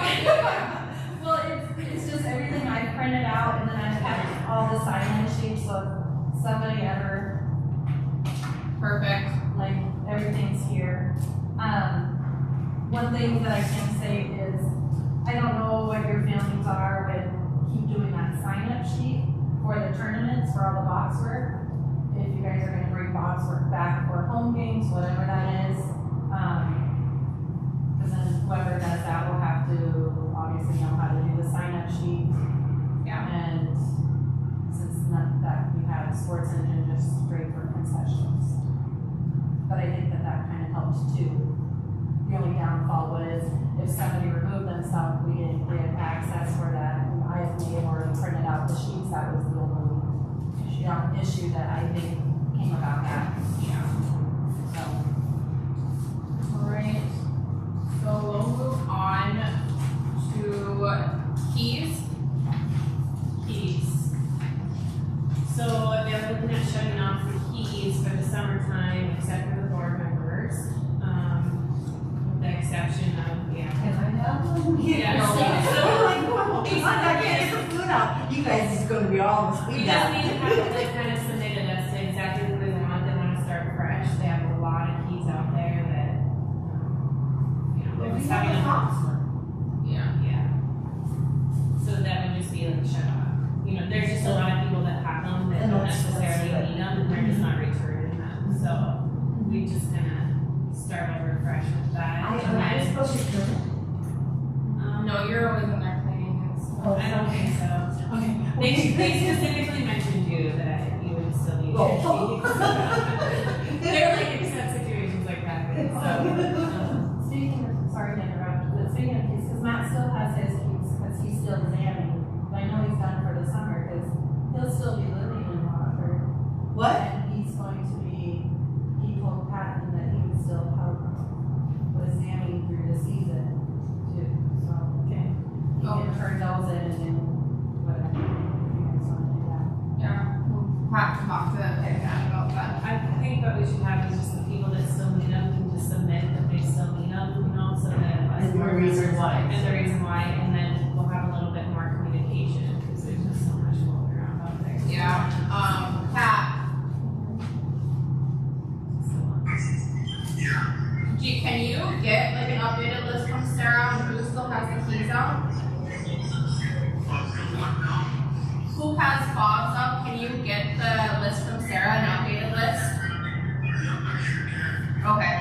Well, it's just everything I printed out, and then I have all the sign-in sheets, so if somebody ever, Perfect. like, everything's here. One thing that I can say is, I don't know what your feelings are with keep doing that sign-up sheet for the tournaments, for all the box work. If you guys are gonna bring box work back for home games, whatever that is. Cause then whoever does that will have to obviously know how to do the sign-up sheet. Yeah. And since not that we have Sports Engine just straight for concessions. But I think that kind of helped too. The only downfall was if somebody removed themselves, we didn't get access for that. I may have already printed out the sheets, that was the only issue that I think came about that. Yeah. So, Alright. So we'll move on to keys. Keys. So they're looking at shutting off the keys for the summertime, except for the board members. With the exception of, Can I have one? Yeah, I can't get the food out. You guys is gonna be all the we food just out. need to have it like kind of submitted as to exactly what they want. They want to start fresh. They have a lot of keys out there that, you know, Well, we just have having a a box. Yeah. Yeah. So that would just be like shut off. You know, there's just a lot of people that have them that And don't that's necessarily good. need them, and they're just not returning them. So we just kind of start over fresh with that. I And then, supposed to turn it. No, you're always in there playing. Oh, I don't think so. Okay. They specifically mentioned you that you would still need your Oh. keys. They're like accept situations like that. So, speaking of, sorry to interrupt, but speaking of keys, because Matt still has his keys, because he's still examining. But I know he's done for the summer, because he'll still be living in Waterford. What? And he's going to be, he told Patton that he would still help with examining through the season too, so. Okay. He can turn those in and then whatever, if you guys want to do that. Yeah. We'll have to talk to Ed about that. I think what we should have is just the people that still need them can just submit that they still need them, you know, so that. us And the board reason members- why. And the reason why, and then we'll have a little bit more communication, because there's just so much floating around out there. Yeah. Pat, can you get like an updated list from Sarah on who still has the keys out? Who has fobs up? Can you get the list from Sarah, an updated list? Okay.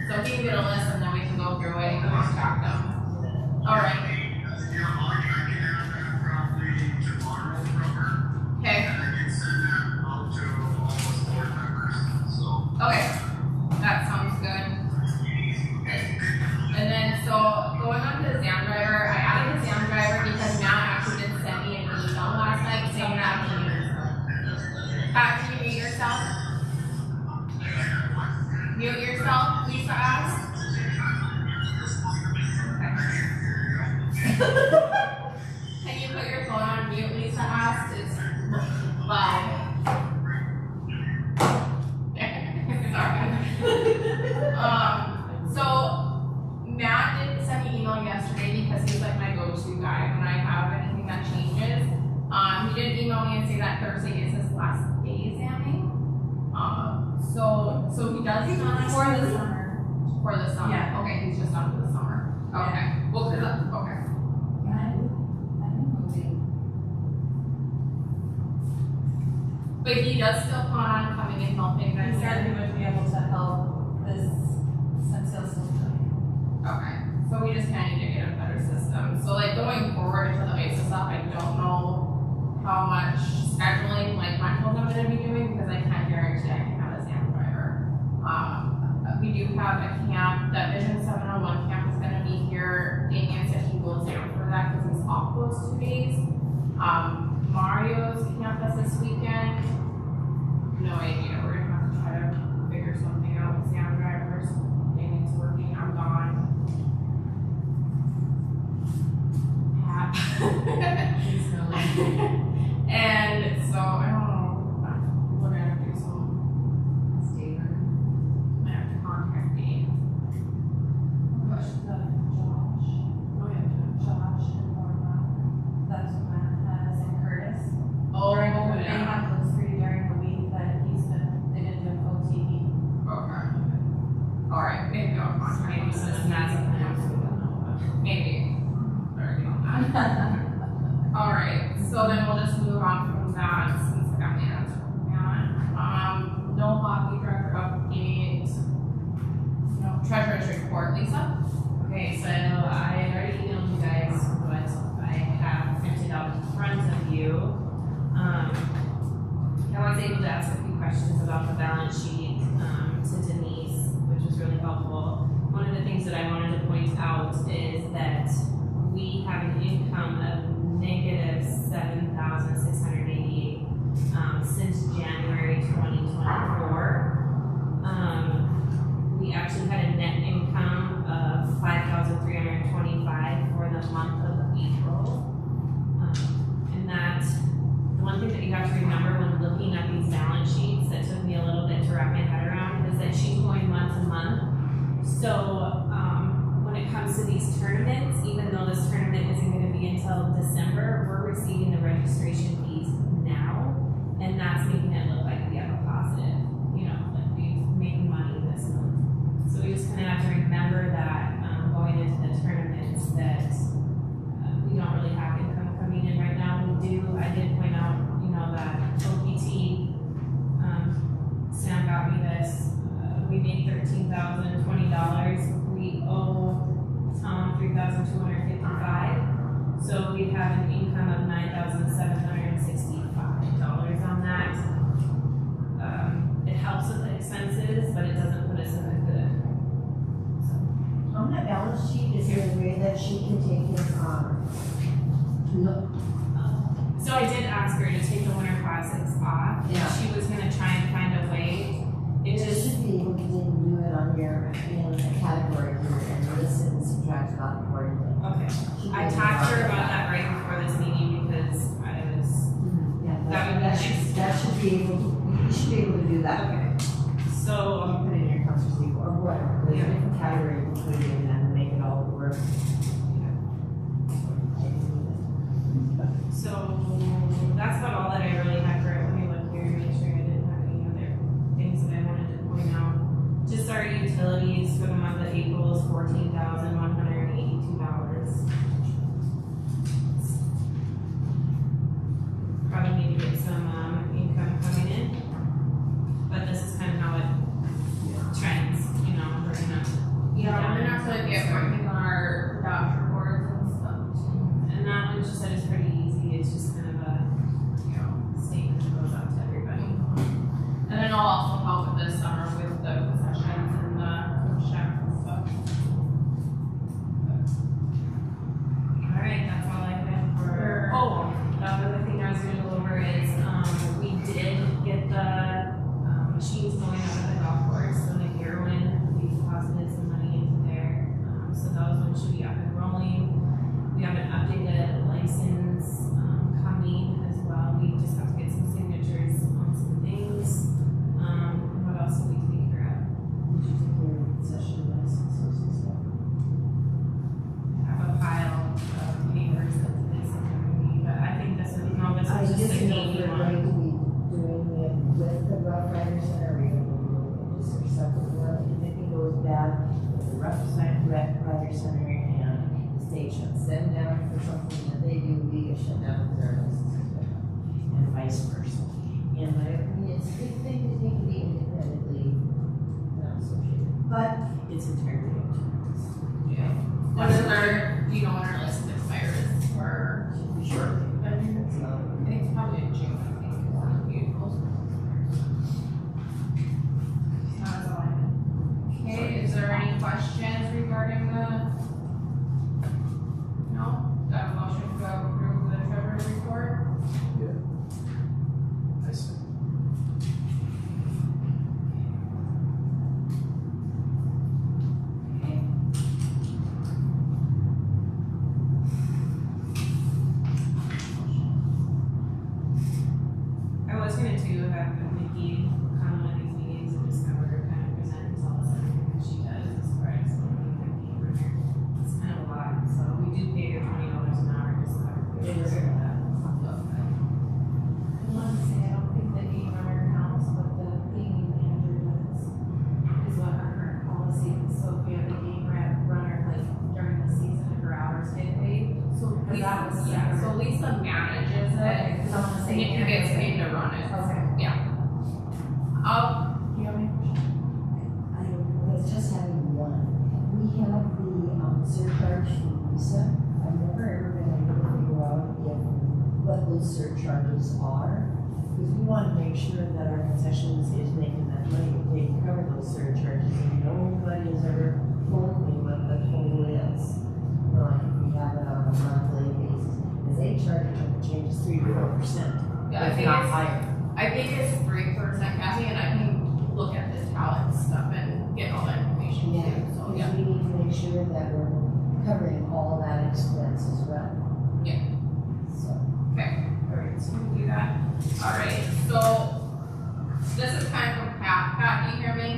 So if you can get a list and then we can go through it and contact them. Alright. Okay. Okay. That sounds good. And then, so going on to the Zam driver, I added the Zam driver because Matt actually did send me an email last night saying that Pat, can you mute yourself? Mute yourself, Lisa asked. Can you put your phone on mute, Lisa asked? It's loud. So Matt did send me an email yesterday because he's like my go-to guy when I have anything that changes. He did email me and say that Thursday is his last day examining. So he does not For the summer. for the summer. Yeah. Okay, he's just done for the summer. Okay. Well, okay. But he does still plan on coming and helping He them. said he would be able to help this since he'll still doing. Okay, so we just kind of need to get a better system. So like going forward into the ISO stuff, I don't know how much scheduling, like rentals I'm gonna be doing, because I can't guarantee I can have a Sam driver. We do have a camp, that Vision 701 camp is gonna be here. Damien said he goes down for that because he's off those 2 days. Mario's campus this weekend. No idea, we're gonna have to try to figure something out with Sam drivers. Damien's working, I'm gone. And so I don't know, we're gonna have to do some I'm gonna have to contact Dave. Josh. Oh yeah. Josh and Norma. That's what Matt has and Curtis. Oh, They yeah. have those 3 during the week that they've been doing OT. Okay. Alright, maybe I'll contact Maybe him. some massive plans we don't know about. Maybe. Already on that. Alright, so then we'll just move on from that since I got the answer from that. No hockey director update. No treasurer's report, Lisa? Okay, so I had already emailed you guys what I have printed out in front of you. I was able to ask a few questions about the balance sheet to Denise, which was really helpful. One of the things that I wanted to point out is that we have an income of negative $7,688 since January 2024. We actually had a net income of $5,325 for the month of April. And that, the one thing that you have to remember when looking at these balance sheets that took me a little bit to wrap my head around is that she's going month to month. So when it comes to these tournaments, even though this tournament isn't going to be until December, we're receiving the registration fees now, and that's making it look like we have a positive, like we've made money this month. So we just kind of have to remember that going into the tournaments that we don't really have income coming in right now. I did point out, that OPT, Sam got me this, we made $13,020. We owe Tom $3,255. So we have an income of $9,765 on that. It helps with the expenses, but it doesn't put us in the good. On that balance sheet, is there a way that she can take it, So I did ask her to take the winter classics off. And Yeah. she was gonna try and find a way. It you just, should be able to do it on your, category here and list it and subtract it out accordingly. okay. Should be I able to talked to her do about that right before this meeting because I was, Yeah, That would be nice. that should be able to, you should be able to do that. okay. So, You put it in your accounts receivable or whatever, there's a different category you can put it in and make it all work. So that's about all that I really had for it. Let me look here and make sure I didn't have any other things that I wanted to point out. Just our utilities for the month of April is $14,182. Probably need to get some income coming in, but this is kind of how it trends. We're gonna. Yeah, we're gonna have to get working on our production boards and stuff too. And that one she said is pretty easy. It's just kind of a statement that goes out to everybody. And then I'll also help with this summer with the concessions and the coach shack and stuff. Alright, that's all I have for. Oh, the other thing I was gonna go over is, we did get the, machines going out of the golf course, so the Heroin, we deposited some money into there. So those ones should be up and rolling. We have an updated license, coming as well. We just have to get some signatures on some things. What else do we take care of? Did you take your session licenses and stuff? I have a pile of papers that they sent to me, but I think this was, no, this I was just just a didn't know if neat you're one. going to be doing it with the Rough Riders Center, or you're going to do it just a separate one. If anything goes bad with the Rough Rider Center and the state shuts them down for something that they do, we get shut down for their licenses, and vice versa. And my opinion, it's a good thing to take to be independently associated, but it's entirely up to us. Yeah. When is our, do you know when our license expires or? Sure. I think it's probably probably in June, I think, is when it'll be closed. That's all I have. Okay, is there any questions regarding the? No? Do I have a motion to approve the treasurer's report? I see. Okay. I was gonna too have Nikki come to these meetings and just cover kind of present and tell us everything that she does as far as it's kind of a lot, so we do pay her $20 an hour just to cover. It is a lot. I want to say, I don't think the game runner counts, but the gaming manager does, is what our current policy is. So if we have the game runner, like during the season, if her hours get paid, So Cause that was yeah, so Lisa manages it, cause I want to say. Nikki gets paid to run it. Okay. Do you have any questions? I was just having one. We have the surcharge from Lisa. I've never ever been able to figure out what those surcharges are. Because we want to make sure that our concessions is making that money to take cover those surcharges. And nobody has ever told me what the total is. Like if we have it on a monthly basis. Because they charge it changes 3 to 4%. Yeah, If not higher. I think it's 3%, Kathy, and I can look at the talent stuff and get all that information Yeah, too, so, because yeah. we need to make sure that we're covering all that expense as well. Yeah. So, Okay, alright, so we can do that. Alright, so this is kind of from Pat. Pat, do you hear me?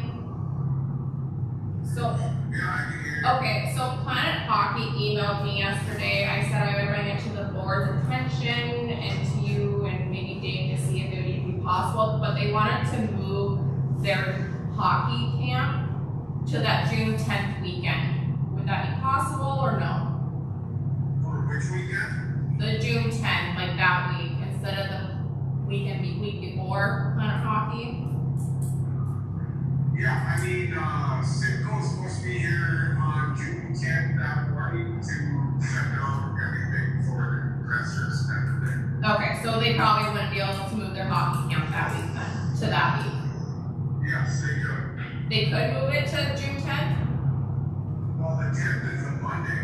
So, Yeah, I can hear you. okay, so Planet Hockey emailed me yesterday. I said I would bring it to the board's attention and to you and maybe Dave to see if it would be possible, but they wanted to move their hockey camp to that June 10th weekend. Would that be possible or no? For which weekend? The June 10th, like that week, instead of the week before Planet Hockey? Yeah, I mean, Simcoe's supposed to be here on June 10th that morning to shut down everything for the dressers and everything. Okay, so they probably wouldn't be able to move their hockey camp that week then, to that week. Yes, they could. They could move it to June 10th? Well, the 10th is a Monday.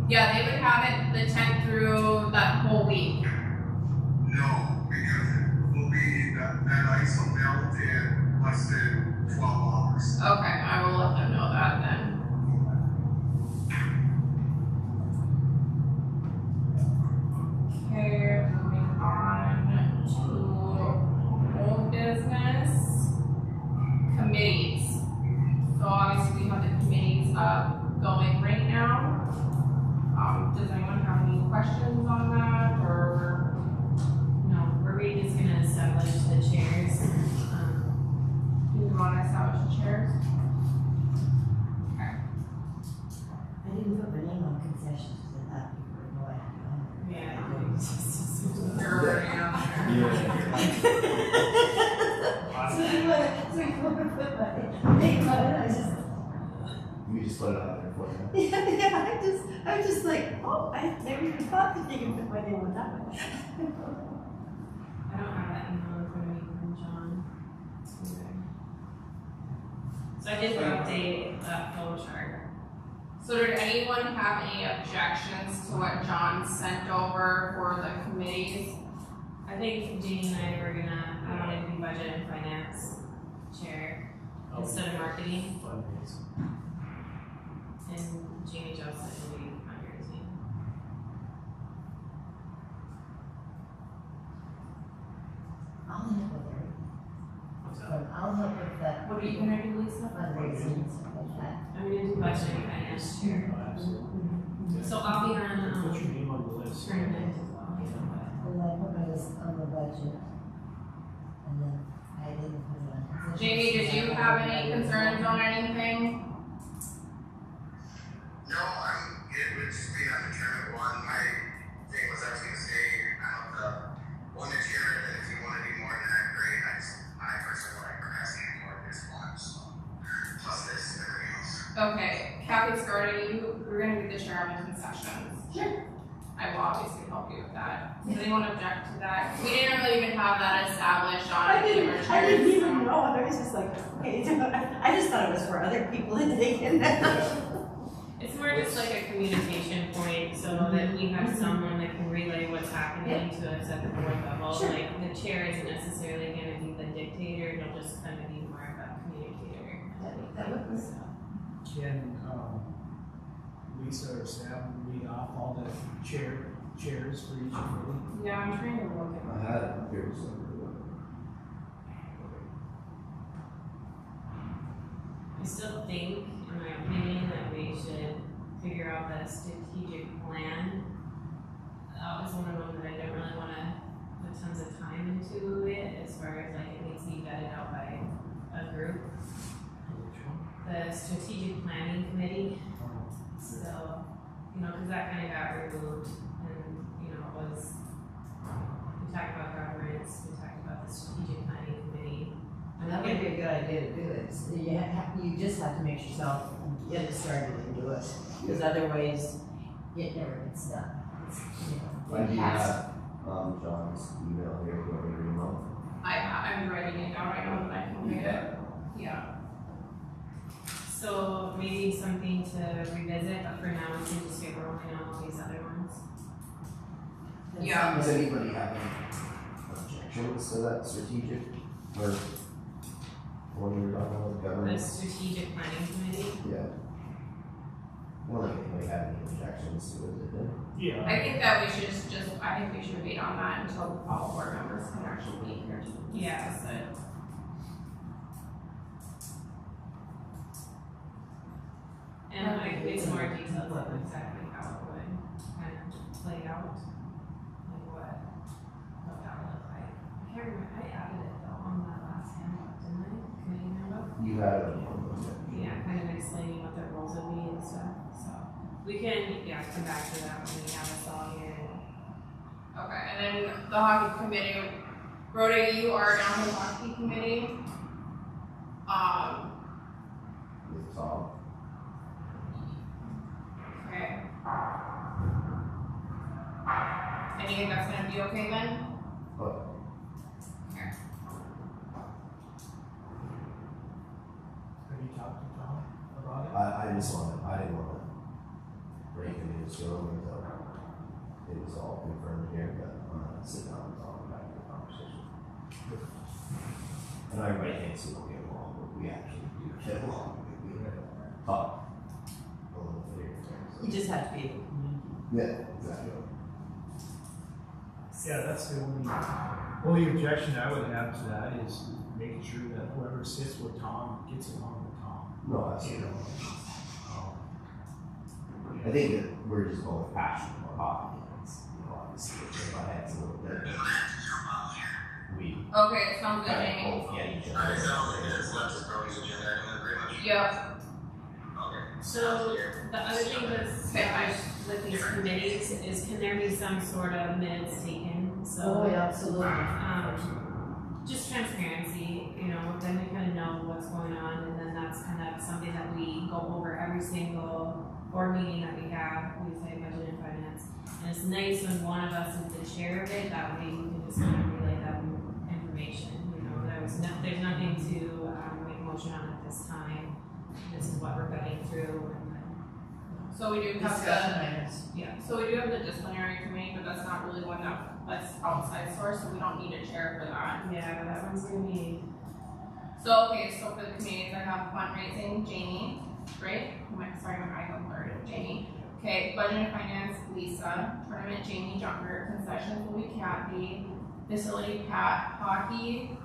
Yeah, they would have it the 10th through that whole week. No, because it will be that ice will melt in less than 12 hours. Okay, I will let them know that then. Okay, moving on to old business committees. So obviously we have the committees going right now. Does anyone have any questions on that or? No, were we just gonna establish the chairs? Do you want to establish the chairs? I didn't put my name on concessions because I thought people would know I had it on there. Yeah. You're already on So you want to put my name on it, I just, You just put it out there for them. yeah, I was just like, oh, I never even thought that they could put my name on that one. I don't have that email in front of me from John. either. So I did update that flow chart. So did anyone have any objections to what John sent over for the committees? I think Jeannie and I were gonna, I wanted to be budget and finance chair instead of marketing, and Jeannie Joe said she'll be fundraising. I'll help with everything. I'll help with the What are you gonna do, Lisa? fundraising and stuff like that. I'm gonna do budget and finance chair. Oh, absolutely. So I'll be on, Put your name on the list. tournament as well. And I put my list on the budget. And then I didn't put it on concessions. Jamie, did you have any concerns on anything? No, it would just be on the tournament one. My thing was I was going to say, I don't one this year, and if you want to do more than that, great. I personally don't like procrastinating more than this one, so. Plus this and everything else. Okay, Kathy started, we're gonna do the chair on the concessions. Sure. I will obviously help you with that. Does anyone object to that? We didn't really even have that established on I the didn't chairs, even so. know, I was just like, okay, I just thought it was for other people to take in that. It's more just like a communication point, so that we have someone that can relay what's happening to us at the board level. Sure. Like, the chair isn't necessarily gonna be the dictator, it'll just kind of be more of a communicator. That would be so. Can, Lisa or Sam read off all the chairs for each committee? Yeah, I'm trying to look at. I had it here somewhere. I still think, in my opinion, that we should figure out the strategic plan. That was one of them that I didn't really wanna put tons of time into it, as far as like it needs to be vetted out by a group. Which one? The strategic planning committee, so, you know, cause that kinda got removed and, you know, it was, we talked about governance, we talked about the strategic planning committee. And that would be a good idea to do it. So you just have to make yourself get it started and do it, because otherwise it never gets done. It's, you know, I it do has- have, John's email here, you want me to read them off? I'm writing it down right now, but I can read it. Yeah. So maybe something to revisit, but for now, we can just get rolling on all these other ones. Yeah. Does anybody have any objections to that strategic, or what we were talking about, The governance? strategic planning committee, Yeah. I don't think anybody had any objections to it, did they? Yeah. I think that we should I think we should wait on that until all board members can actually be here to Yeah. discuss it. and I can get some more details on exactly how it would kind of play out, like what that would look like. I can't remember, I added it though on that last handbook, didn't I? Committee handbook? You had it on one, wasn't it? Yeah, kind of explaining what their roles would be and stuff, so. We can, yeah, come back to that when we have us all here. Okay, and then the hockey committee, Rhoda, you are on the hockey committee. With Tom. Okay. And you think that's gonna be okay then? But Have you talked to Tom about it? I didn't wanna break the news to him until it was all confirmed here, but I'm gonna sit down and talk about the conversation. And everybody thinks we don't get along, but we actually do get along. We talk a little bit here. You just have to be able to communicate. Yeah, exactly. Yeah, that's the only objection I would have to that is making sure that whoever sits with Tom gets along with Tom. No, that's, You know. I think that we're just both passionate about hockey, and it's, you know, obviously, it's in my heads a little bit. We Okay, sounds good, kind of Jamie. both get each I other. sound like it's left as Brody's agenda, I think pretty much. Yep. Okay. So the other thing that's established with these committees is can there be some sort of minutes taken? So, Oh, yeah, absolutely. just transparency, you know, then we kind of know what's going on, and then that's kind of something that we go over every single board meeting that we have, we say budget and finance. And it's nice when one of us is the chair of it, that way we can just kind of relay that information, you know, there's nothing to, make a motion on at this time. This is what we're getting through, and then, So we do have Discussion the, items. yeah, so we do have the disciplinary committee, but that's not really one that's outside source, so we don't need a chair for that. yeah, that one's gonna be, So, okay, so for the committees, I have fundraising, Jamie, right? Sorry, my eyes are blurred, Jamie. Okay, budget and finance, Lisa. Tournament, Jamie Junker. Concessions will be Kathy. Facility, Pat. Hockey,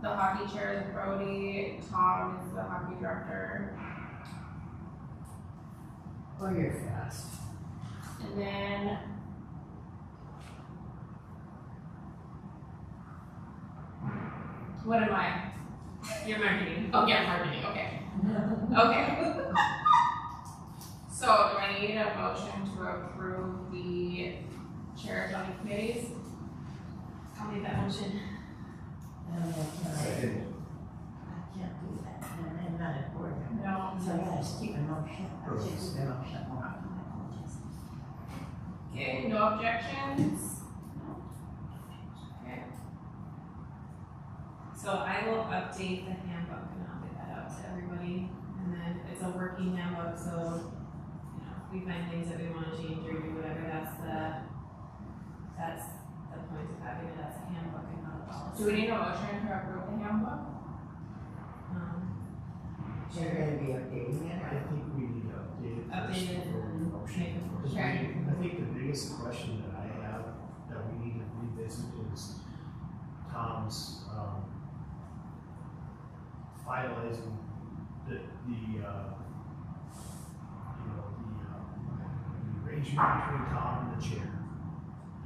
the hockey chair is Brody. Tom is the hockey director. Oh, you're fast. And then what am I? you're marketing. Oh, yeah, marketing, okay. Okay. So do I need a motion to approve the chair of the committees? I'll make that motion. Second. I can't do that, I'm not a board member. No. So I gotta keep a motion, I just keep a motion. Okay, no objections? Okay. So I will update the handbook and I'll get that out to everybody. And then it's a working handbook, so, you know, if we find things that we wanna change or do whatever, that's the point of having it as a handbook and not a policy. Do we need a motion to approve the handbook? You're gonna be updating it, I right? think we need to update it. Update it before we and motion. make a motion. Because Okay. I think the biggest question that I have that we need to revisit is Tom's, finalizing the arrangement between Tom and the chair.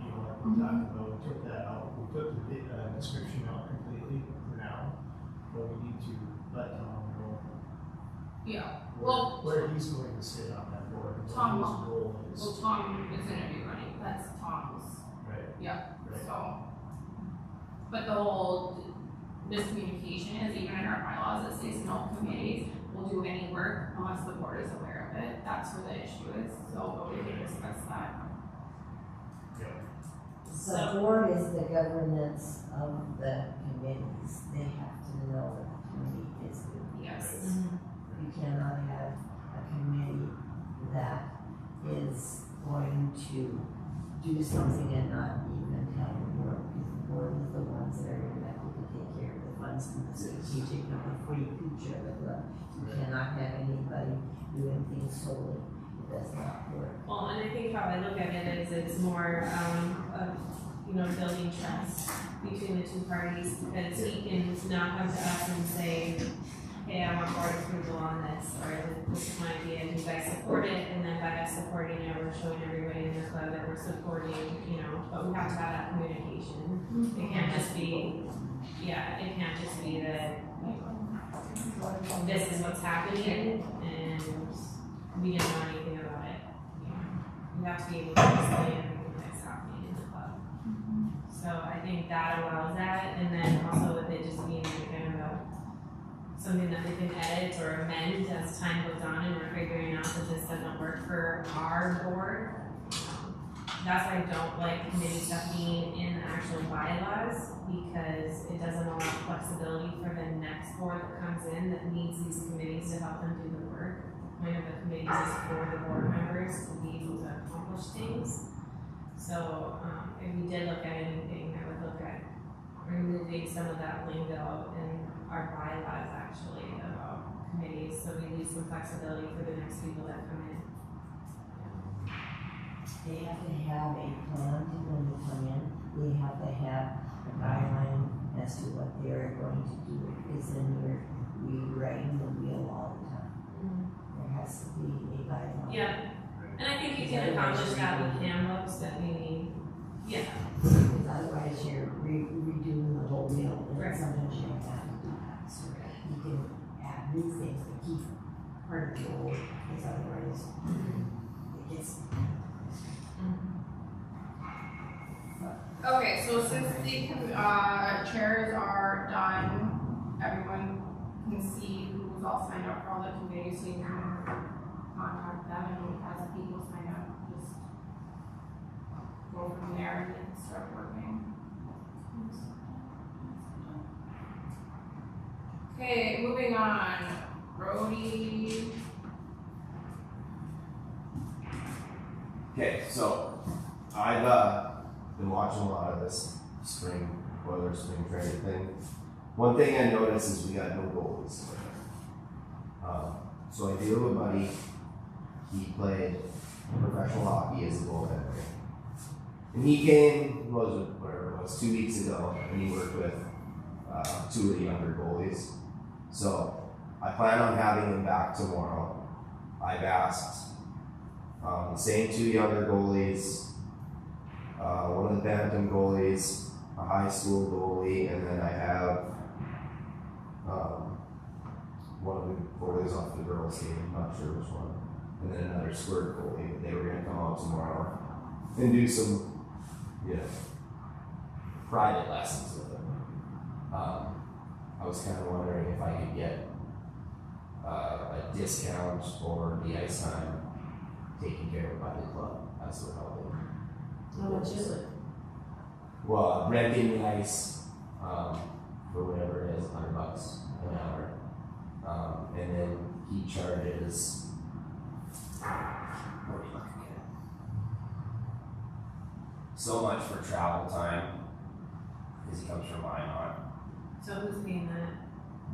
You know, like we talked about, we took that out, we took the description out completely for now, but we need to let Tom know Yeah, well, where he's going to sit on that board, and Tom what will. his role is. well, Tom is gonna be running, that's Tom's, Right, yeah, right. so. But the whole miscommunication is even in our bylaws, it says no committees will do any work unless the board is aware of it, that's where the issue is, so we can discuss that. The board is the governance of the committees, they have to know what the committee is doing. Yes. You cannot have a committee that is going to do something and not even tell the board, because the board is the ones that are elected to take care of the funds and the strategic and the free future of the club. You cannot have anybody doing things solely, it does not work. Well, and I think how I look at it is it's more, of, you know, building trust between the two parties, because he can now come to us and say, hey, I want board approval on this, or this is my idea, and you guys support it, and then by us supporting it, we're showing everybody in the club that we're supporting, you know, but we have to have that communication. It can't just be, it can't just be that, you know, this is what's happening, and we didn't know anything about it. You know, you have to be able to explain everything that's happening in the club. So I think that allows that, and then also with it just being kind of something that we can edit or amend as time goes on and we're figuring out that this doesn't work for our board. That's why I don't like committee stuff being in the actual bylaws, because it doesn't allow flexibility for the next board that comes in that needs these committees to help them do the work. The point of the committees is for the board members to be able to accomplish things. So if we did look at anything, I would look at removing some of that lingo in our bylaws actually about committees, so we leave some flexibility for the next people that come in. They have to have a plan to when they come in, they have to have a guideline as to what they are going to do, because then you're rewriting the wheel all the time. There has to be a guideline. Yeah, and I think you can accomplish that with handbooks that we need. Yeah. Because otherwise you're redoing the whole wheel, and Right. sometimes you don't have to do that, so you can add new things to keep part of the old, because otherwise it gets. Okay, so since the chairs are done, everyone can see who's all signed up for all the committees, so you can contact them, and as the people sign up, just go from there and then start working. Okay, moving on, Brody. Okay, so I've been watching a lot of this spring training thing. One thing I noticed is we got no goalies. So I do have a buddy. He played professional hockey as a goaltender, and he came, whatever it was, 2 weeks ago, and he worked with 2 of the younger goalies. So I plan on having him back tomorrow. I've asked the same 2 younger goalies, one of the Bantam goalies, a high school goalie, and then I have one of the goalies off the girls' team, I'm not sure which one, and then another squirt goalie. They were going to come out tomorrow and do some, private lessons with them. I was kind of wondering if I could get a discount or the ice time taken care of by the club as we're helping. How much is it? Well, renting the ice, for whatever it is, $100 an hour. And then he charges, what are you looking at? So much for travel time, because he comes from Minot. So who's paying that?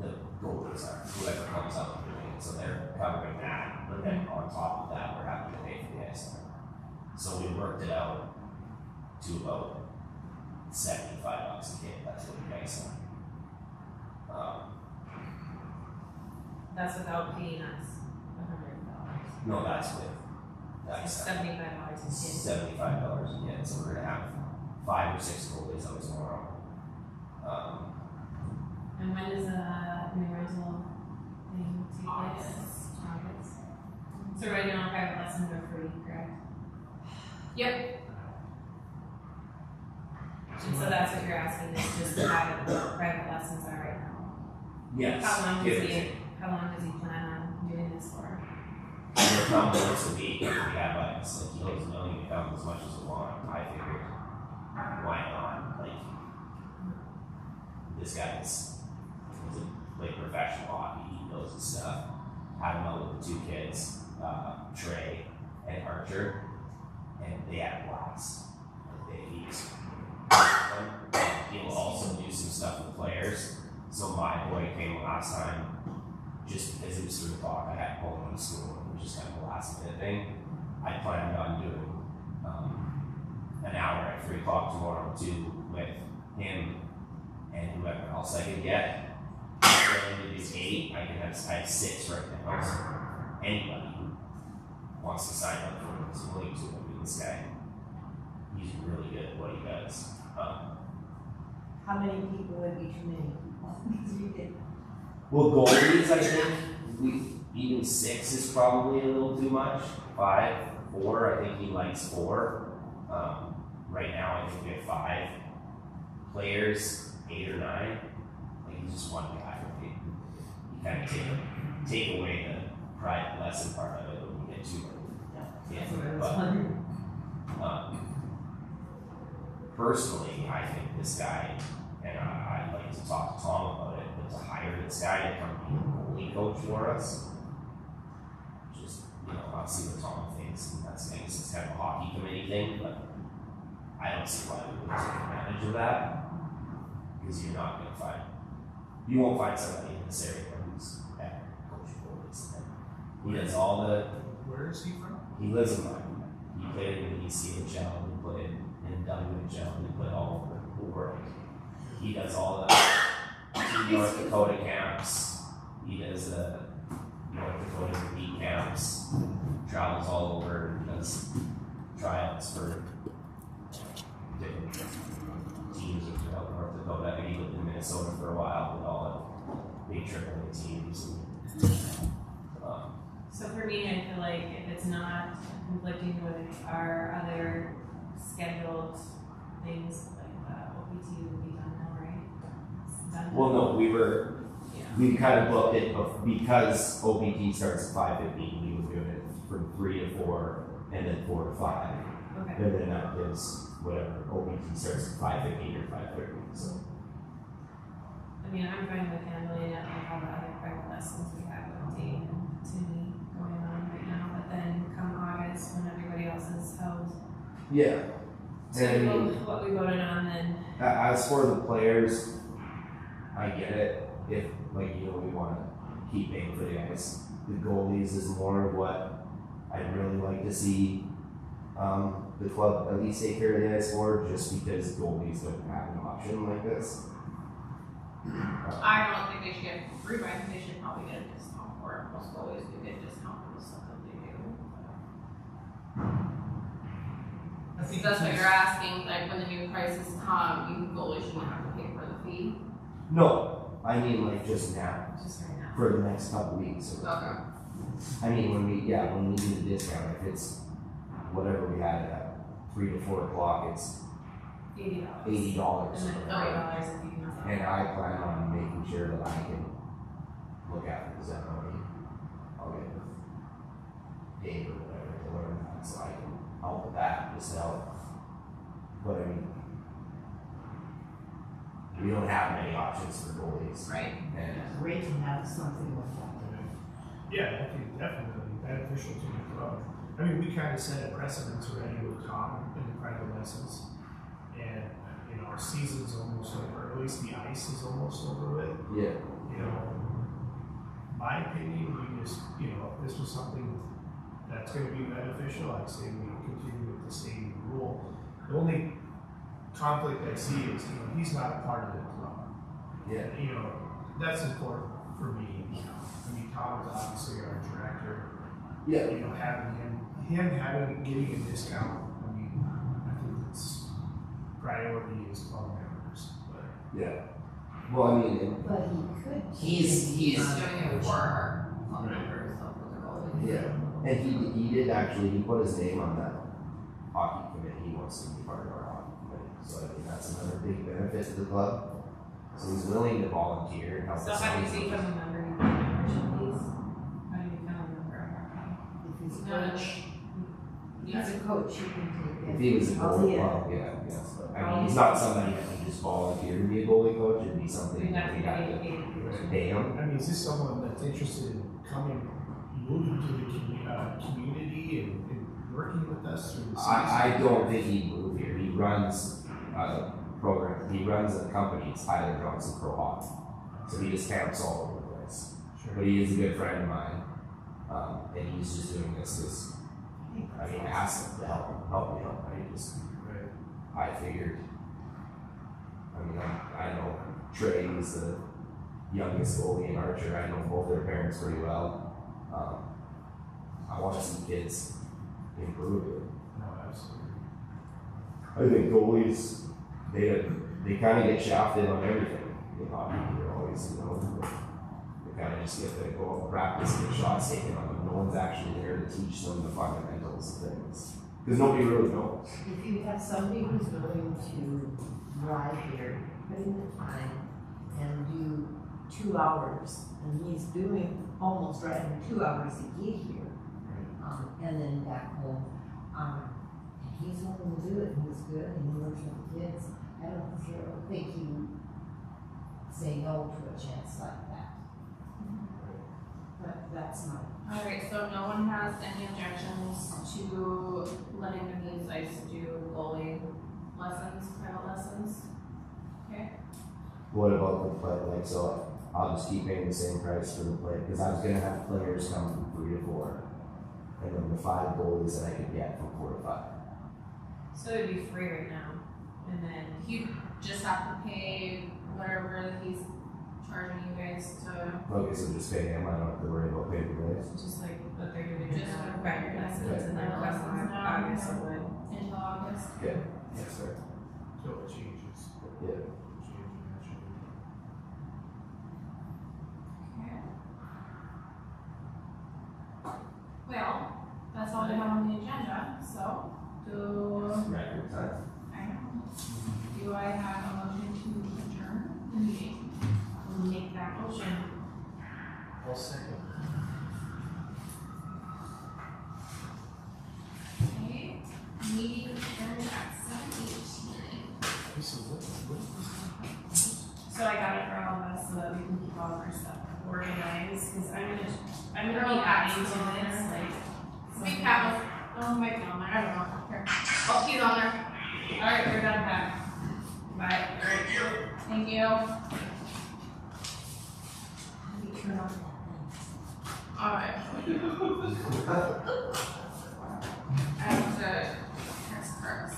The goalies are, whoever comes up and doing it, so they're covering that, but then on top of that, we're having to pay for the ice time. So we worked it out to about $75 a kid, that's what we ice on. That's without paying us $100. No, that's with, That's that's $75 a kid. $75 a kid, so we're gonna have 5 or 6 goalies out tomorrow. And when does the new rental thing take place? August. So right now, private lessons are free, correct? Yep. And so that's what you're asking, is just what private lessons are right now? Yes. How long does he plan on doing this for? He'll come once a week if we have ice, like he was willing to come as much as we want, I figured, why not, like, this guy's, he's a, like, professional hockey, he knows his stuff, had him out with the 2 kids, Trey and Archer, and they had a blast, like, he's, he'll also do some stuff with players, so my boy came last time, just because it was 3 o'clock, I had to pull him out of school, it was just kind of a last minute thing. I planned on doing an hour at 3 o'clock tomorrow too with him and whoever else I could get. Early to 8, I have 6 right now. So anybody who wants to sign up for it is willing to. I mean, this guy, he's really good at what he does. How many people would be too many people? Because you could. Well, goalies, I think, even 6 is probably a little too much. 5, 4, I think he likes 4. Right now, I think we have 5 players, 8 or 9. Like, he's just one guy. You kind of take away the private lesson part of it when we get too many. But personally, I think this guy, and I'd like to talk to Tom about it, but to hire this guy to come be a goalie coach for us, just, I'll see what Tom thinks, and that's things. It's kind of a hockey committee thing, but I don't see why we would take advantage of that, because you won't find somebody in this area who's ever coaching goalies. He does all the. Where is he from? He lives in Miami. He played in the ECHL, he played in WHL, he played all over the world. He does all the North Dakota camps. He does the North Dakota beat camps. Travels all over and does tryouts for different teams throughout North Dakota. I think he lived in Minnesota for a while with all the big AAA teams. So for me, I feel like if it's not conflicting with our other scheduled things, like OPT would be done now, right? It's done Well, now. no, we kind of booked it because OPT starts at 5:15. We were doing it from 3 to 4 and then 4 to 5. Okay. And then that gives whatever OPT starts at 5:15 or 5:30. So I mean, I'm fine with handling it like all the other private lessons we have with Dave and Timmy going on right now, but then come August when everybody else is held yeah. to what we voted on, then As for the players, I get it. If we want to keep paying for the guys. The goalies is more of what I'd really like to see the club at least take care of the ice for, just because goalies don't have an option like this. I don't think they should get free, but I think they should probably get a discount for it. Most goalies do get a discount for the stuff that they do. I think That's what you're asking, like when the new prices come, you goalies shouldn't have to pay for the fee. No, I mean just now, just right now. for the next couple weeks. Okay. I mean when we do the discount, if it's whatever we had it at 3 to 4 o'clock, it's $80. $80. And then $40 if you can. And I plan on making sure that I can look after the Zen money. I'll get with Dave or whatever to learn that, so I can help with that, just to help but I mean, we don't have many options for goalies. Right. And Great to have something like that. Yeah, I think definitely beneficial to the club. I mean, we kind of set a precedence already with Tom in the private lessons. And, you know, our season's almost over, or at least the ice is almost over with. yeah, You know, my opinion, we just, you know, if this was something that's gonna be beneficial, I'd say we continue with the same rule. The only conflict I see is, you know, he's not a part of the club. yeah, You know, that's important for me. I mean, Tom is obviously our director. yeah. You know, getting a discount, I mean, I think it's priority is club members, but. Yeah. Well, I mean, But he could. he's Doing it for our club members, so for the goalies. yeah, and he did actually, he put his name on that hockey committee. He wants to be part of our hockey committee. So I think that's another big benefit to the club. So he's willing to volunteer and help So us how do out. you become a member? You pay membership fees? How do you become a member of our club? If he's a No. coach, as a coach, you can take it. If he was a Oh, goalie, yeah. well, yeah, yes. But, I mean, he's not somebody that can just volunteer to be a goalie coach. It'd be something We'd have that to we pay have to paid. pay him. I mean, is this someone that's interested in moving to the community and working with us through the season? I don't think he'd move here. He runs a program. He runs a company. It's Tyler Johnson Pro Hockey. So he just camps all over the place. Sure. But he is a good friend of mine, and he's just doing this because I mean, ask him to help me help. Right. I figured. I mean, I know Trey is the youngest goalie in Archer. I know both their parents pretty well. I want to see kids improve. No, absolutely. I think goalies, they kind of get shafted on everything in hockey. They're always, you know, they kind of just get to go out and practice and get shots taken on them. No one's actually there to teach them the fundamentals of things. Because nobody really knows. If you have somebody who's willing to drive here, put in the time, and do 2 hours, and he's doing, almost driving 2 hours to get here, and then back home, and he's willing to do it, and he's good, and he works with the kids, I don't think he would say no to a chance like that. But that's my. Alright, so no one has any objections to letting the Means Ice do goalie lessons, private lessons? Okay, What about the play? Like, so I'll just keep paying the same price for the play because I was gonna have players come from 3 to 4, and then the 5 goalies that I could get from 4 to 5. So it'd be free right now, and then you just have to pay whatever he's charging you guys to, Okay, so just pay him. I don't have to worry about paying the guys. just like what they're doing Just now, like private what lessons, they're and then doing lessons in now. August or what. until August. Okay. Yes, sir. So it changes. Yeah. Change eventually. Okay. Well, that's all we have on the agenda, so Record time. do I have a motion to adjourn the meeting? Make that motion. I'll second. Okay, meeting adjourned at 7:18. So I got it for all of us so that we can keep all of our stuff organized, because I'm gonna be adding to this, like. Big cat was, oh, might be on there, I don't know. Here. Oh, he's on there. Alright, we're done back. Bye. Thank you. We turn off that Alright. I have to text Chris.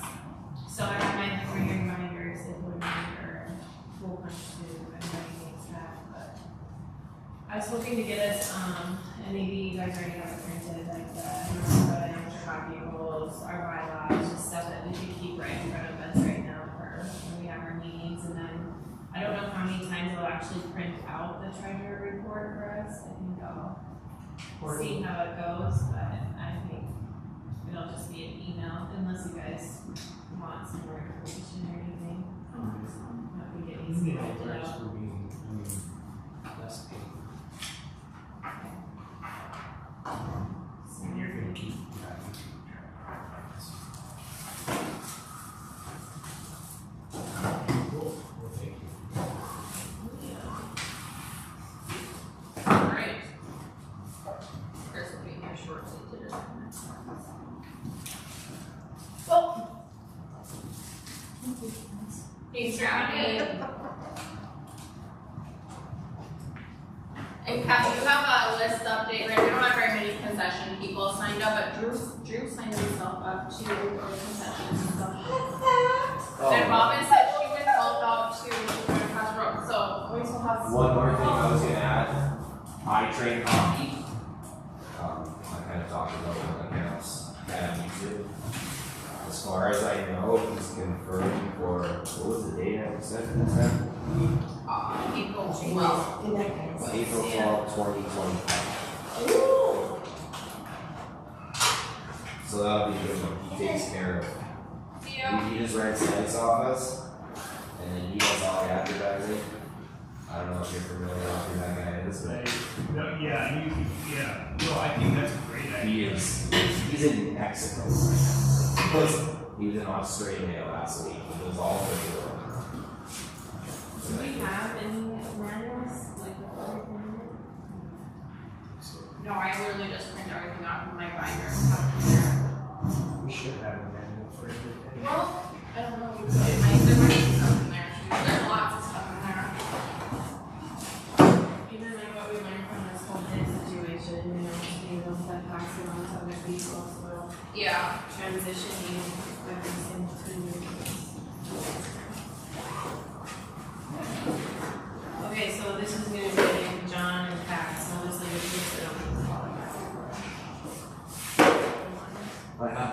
So I have my 3 reminders, if we remember, full punch to everybody needs that, but. I was hoping to get us, and maybe you guys already have it printed, like the amateur hockey rules, our bylaws, just stuff that we should keep right in front of us right now for when we have our meetings, and then I don't know how many times they'll actually print out the treasurer report for us. I think I'll see how it goes, but I think it'll just be an email unless you guys want some more information or anything. That we get easy to fill out. For me, I mean, less paid. And you're gonna keep, Thanks, Robbie. And Kathy, you have a list update, right? We don't have very many concession people signed up, but Drew signed himself up to go to concession and stuff. And Robin said she would help out to across the road, so we still have. One more thing I was gonna add, I train hockey. I kind of talked about what accounts that on YouTube. As far as I know, he's confirmed for, what was the date I said this time? April 12th. April 12th, 2025. So that'll be a good one. He takes care of. See you. He just rents the ice office, and then he does all the advertising. I don't know if you're familiar with who that guy is, but No, yeah, no, I think that's a great idea. he's in Mexico right now. He was in Australia last week. He was all over the world. Do we have any manuals, like, everything? No, I literally just print everything out from my binder. We should have a manual for everything. Well, I don't know, there might be stuff in there too, there's lots of stuff in there. Even like what we learned from this whole bid situation, you know, being able to pass it on to other people, so Yeah. transitioning everything between your kids. Okay, so this is gonna be John and Pat, so I'll just leave it here so I don't have to follow back. I have